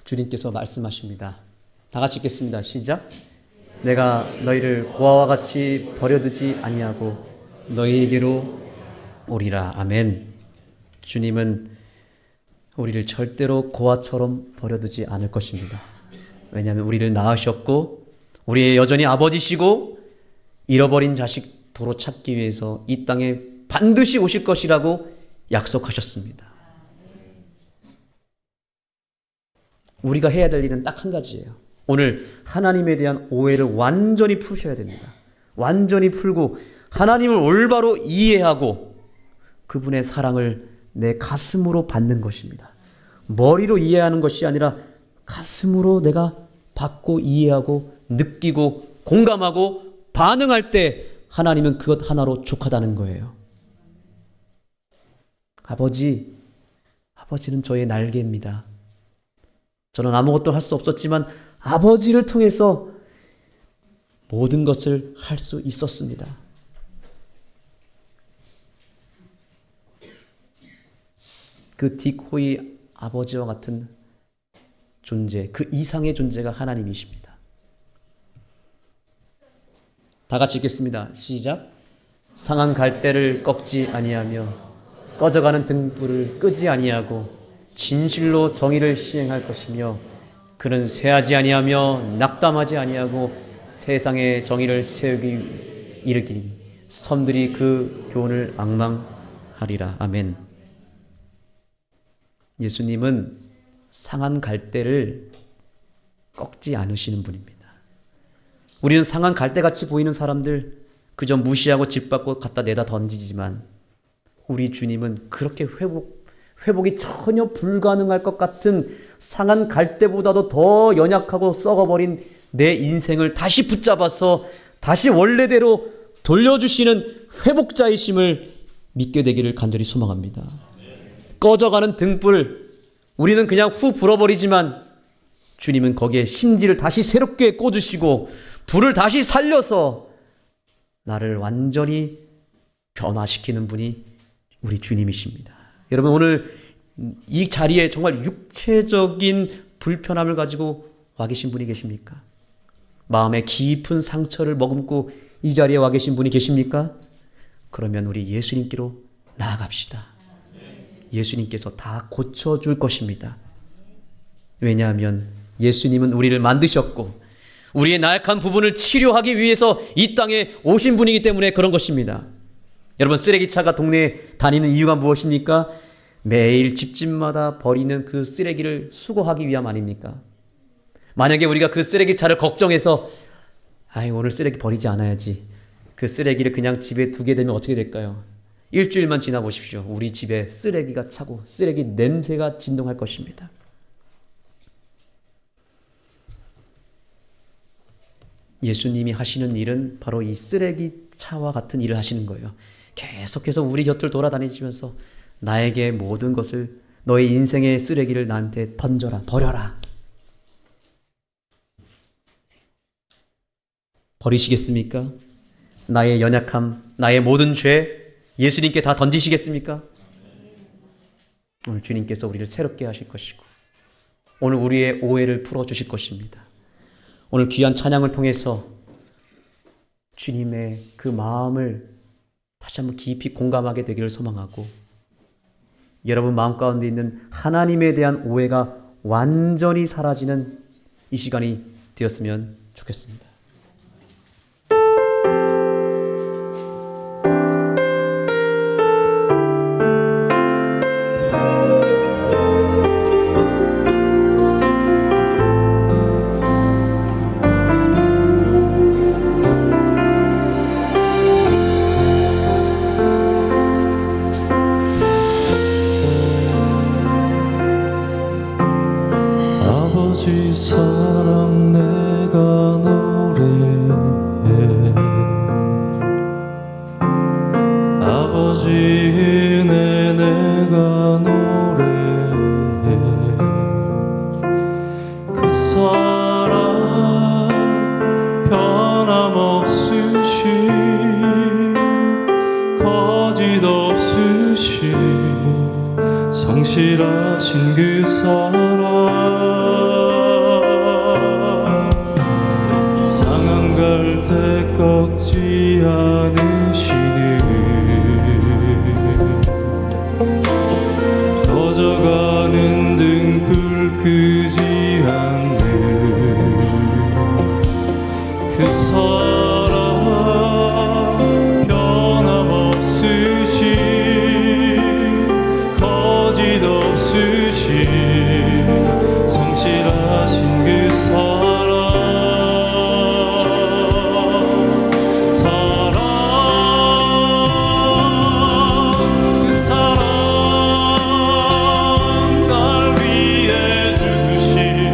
주님께서 말씀하십니다. 다 같이 읽겠습니다. 시작. 내가 너희를 고아와 같이 버려두지 아니하고 너희에게로 오리라. 아멘. 주님은 우리를 절대로 고아처럼 버려두지 않을 것입니다. 왜냐하면 우리를 낳으셨고 우리의 여전히 아버지시고 잃어버린 자식 도로 찾기 위해서 이 땅에 반드시 오실 것이라고 약속하셨습니다. 우리가 해야 될 일은 딱 한 가지예요. 오늘 하나님에 대한 오해를 완전히 푸셔야 됩니다. 완전히 풀고 하나님을 올바로 이해하고 그분의 사랑을 내 가슴으로 받는 것입니다. 머리로 이해하는 것이 아니라 가슴으로 내가 받고 이해하고 느끼고 공감하고 반응할 때 하나님은 그것 하나로 족하다는 거예요. 아버지는 저의 날개입니다. 저는 아무것도 할 수 없었지만 아버지를 통해서 모든 것을 할 수 있었습니다. 그 디코이 아버지와 같은 존재, 그 이상의 존재가 하나님이십니다. 다 같이 읽겠습니다. 시작. 상한 갈대를 꺾지 아니하며 꺼져가는 등불을 끄지 아니하고 진실로 정의를 시행할 것이며 그는 쇠하지 아니하며 낙담하지 아니하고 세상에 정의를 세우기 이르기니 섬들이 그 교훈을 앙망하리라. 아멘. 예수님은 상한 갈대를 꺾지 않으시는 분입니다. 우리는 상한 갈대같이 보이는 사람들 그저 무시하고 짓밟고 갖다 내다 던지지만 우리 주님은 그렇게 회복이 전혀 불가능할 것 같은 상한 갈대보다도 더 연약하고 썩어버린 내 인생을 다시 붙잡아서 다시 원래대로 돌려주시는 회복자이심을 믿게 되기를 간절히 소망합니다. 꺼져가는 등불, 우리는 그냥 후 불어버리지만 주님은 거기에 심지를 다시 새롭게 꽂으시고 불을 다시 살려서 나를 완전히 변화시키는 분이 우리 주님이십니다. 여러분, 오늘 이 자리에 정말 육체적인 불편함을 가지고 와 계신 분이 계십니까? 마음에 깊은 상처를 머금고 이 자리에 와 계신 분이 계십니까? 그러면 우리 예수님께로 나아갑시다. 예수님께서 다 고쳐줄 것입니다. 왜냐하면 예수님은 우리를 만드셨고 우리의 나약한 부분을 치료하기 위해서 이 땅에 오신 분이기 때문에 그런 것입니다. 여러분, 쓰레기차가 동네에 다니는 이유가 무엇입니까? 매일 집집마다 버리는 그 쓰레기를 수거하기 위함 아닙니까? 만약에 우리가 그 쓰레기차를 걱정해서 오늘 쓰레기 버리지 않아야지, 그 쓰레기를 그냥 집에 두게 되면 어떻게 될까요? 일주일만 지나 보십시오. 우리 집에 쓰레기가 차고 쓰레기 냄새가 진동할 것입니다. 예수님이 하시는 일은 바로 이 쓰레기차와 같은 일을 하시는 거예요. 계속해서 우리 곁을 돌아다니시면서 나에게 모든 것을, 너의 인생의 쓰레기를 나한테 던져라, 버려라. 버리시겠습니까? 나의 연약함, 나의 모든 죄 예수님께 다 던지시겠습니까? 오늘 주님께서 우리를 새롭게 하실 것이고 오늘 우리의 오해를 풀어주실 것입니다. 오늘 귀한 찬양을 통해서 주님의 그 마음을 다시 한번 깊이 공감하게 되기를 소망하고 여러분 마음 가운데 있는 하나님에 대한 오해가 완전히 사라지는 이 시간이 되었으면 좋겠습니다. 아버지 사랑 내가 노래해 아버지 은혜 내가 노래해 그 사랑 변함없으신 거짓 없으신 성실하신 그 사랑 상한 갈 때 꺾지 않으시는 꺼져가는 등불 끄지 않는 그 사랑 변함없으신 거짓 없으신 성실하신 그 사랑 그 사랑 날 위해 죽으신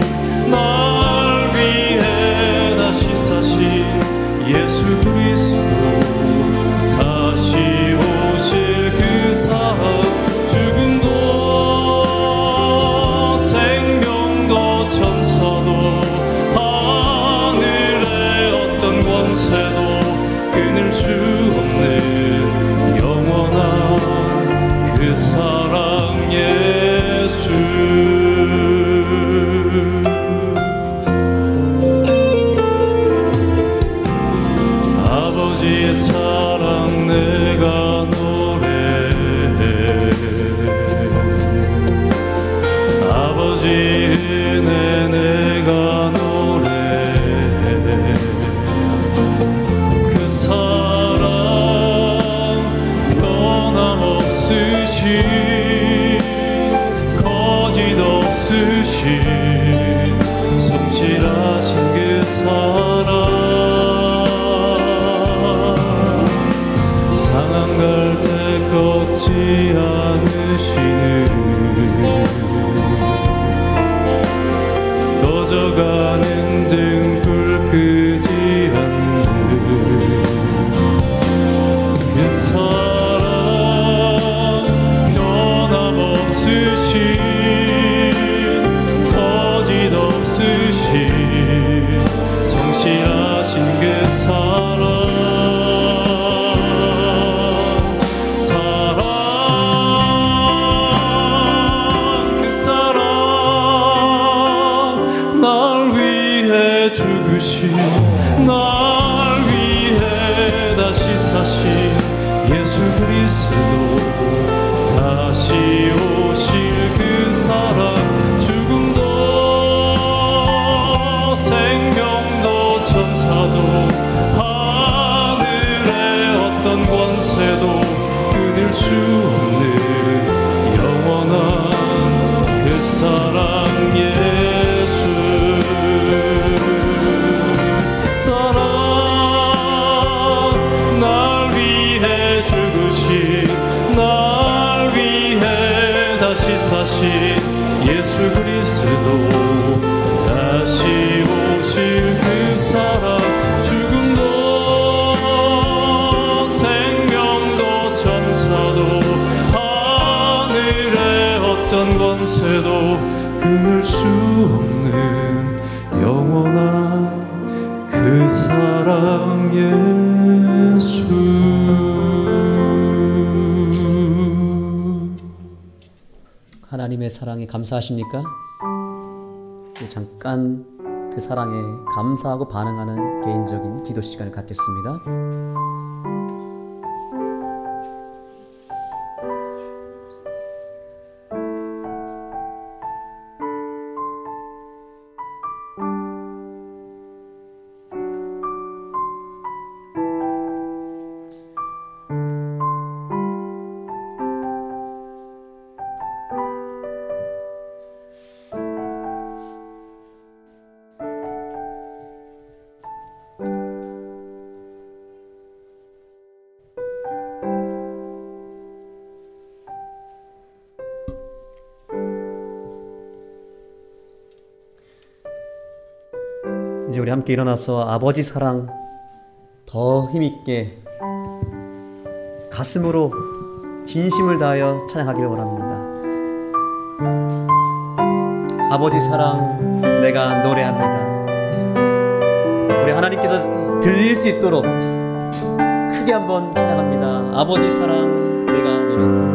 날 위해 다시 사신 예수 그리스도 다시 오실 그 사랑 죽음도 생명도 천사도 하늘의 어떤 권세도 끊을 수 없는 영원한 그 사랑 예수 아버지의 사랑 내가 노래해 아버지 은혜 내가 노래해 그 사랑 변함없으신 거짓 없으신 성실하신 그 사랑 상한 갈 때 꺾지 않으시는 꺼져가는 등불 끄지 않는 그 사랑 변함없으신 거짓 없으신 성실하신 그 사랑 그 사랑 날 위해 죽으신 날 위해 다시 사신 예수 그리스도 다시 오실 그 사랑 죽음도 생명도 천사도 하늘의 어떤 권세도 끊을 수 없는 영원한 그 사랑 예수 사랑 날 위해 죽으신 날 위해 다시 사신 예수 그리스도 다시 오실 그 사랑 죽음도 생명도 천사도 하늘의 어떤 권세도 끊을 수 없는 영원한 그 사랑 예수 하나님의 사랑에 감사하십니까? 잠깐 그 사랑에 감사하고 반응하는 개인적인 기도 시간을 갖겠습니다. 이제 우리 함께 일어나서 아버지 사랑 더 힘있게 가슴으로 진심을 다하여 찬양하기를 원합니다. 아버지 사랑 내가 노래합니다. 우리 하나님께서 들릴 수 있도록 크게 한번 찬양합니다. 아버지 사랑 내가 노래합니다.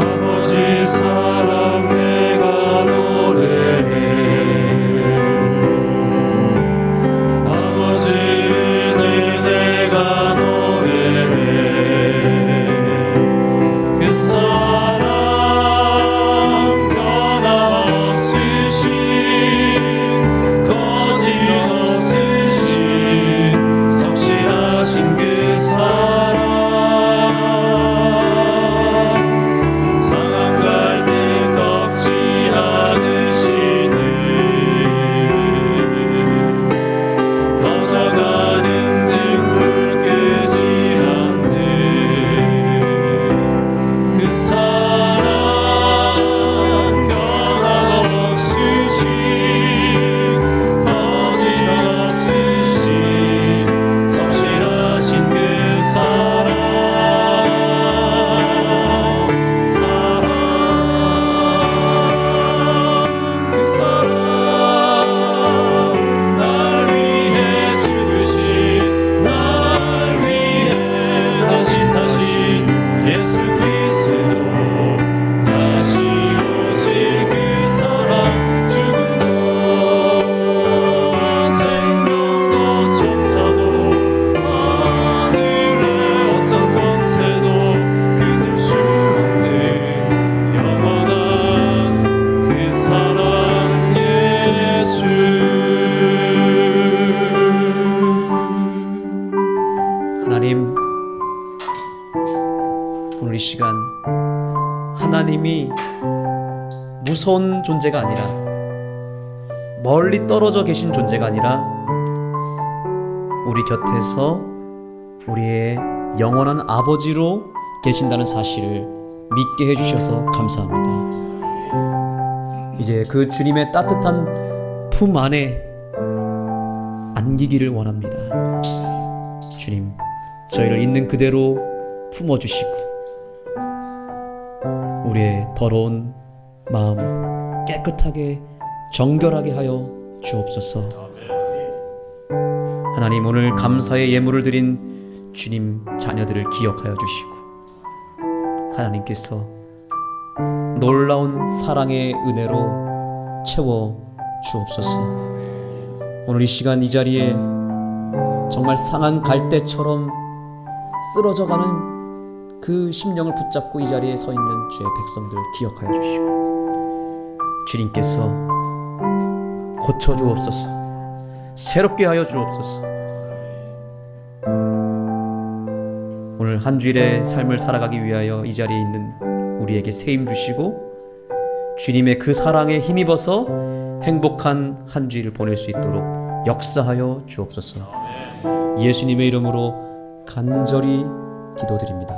아버지 사랑 내가 노래해 아버지 은혜 내가 노래해 그 사랑 변함없으신 거짓없으신 성실하신 그 사랑 상한 갈대 꺾지 않으시는 거저가는 등불 끄지 않는 그 사랑 변함없으신 거짓없으신 성실하신 그 사랑 그 사랑 날 위해 죽으신 날 위해 다시 사신 예수 그리스도 다시 오실 그 사랑 죽음도 생명도 천사도 하늘의 어떤 권세도 끊을 수 없는 영원한 그 사랑 예수 하나님, 오늘 이 시간 하나님이 무서운 존재가 아니라 멀리 떨어져 계신 존재가 아니라 우리 곁에서 우리의 영원한 아버지로 계신다는 사실을 믿게 해주셔서 감사합니다. 이제 그 주님의 따뜻한 품 안에 안기기를 원합니다. 주님, 저희를 있는 그대로 품어주시고 우리의 더러운 마음 깨끗하게 정결하게 하여 주옵소서. 하나님, 오늘 감사의 예물을 드린 주님 자녀들을 기억하여 주시고 하나님께서 놀라운 사랑의 은혜로 채워 주옵소서. 오늘 이 시간 이 자리에 정말 상한 갈대처럼 쓰러져가는 그 심령을 붙잡고 이 자리에 서 있는 주의 백성들 기억하여 주시고 주님께서 고쳐 주옵소서. 새롭게 하여 주옵소서. 오늘 한 주일의 삶을 살아가기 위하여 이 자리에 있는 우리에게 세임 주시고 주님의 그 사랑에 힘입어서 행복한 한 주일을 보낼 수 있도록 역사하여 주옵소서. 예수님의 이름으로 간절히 기도드립니다.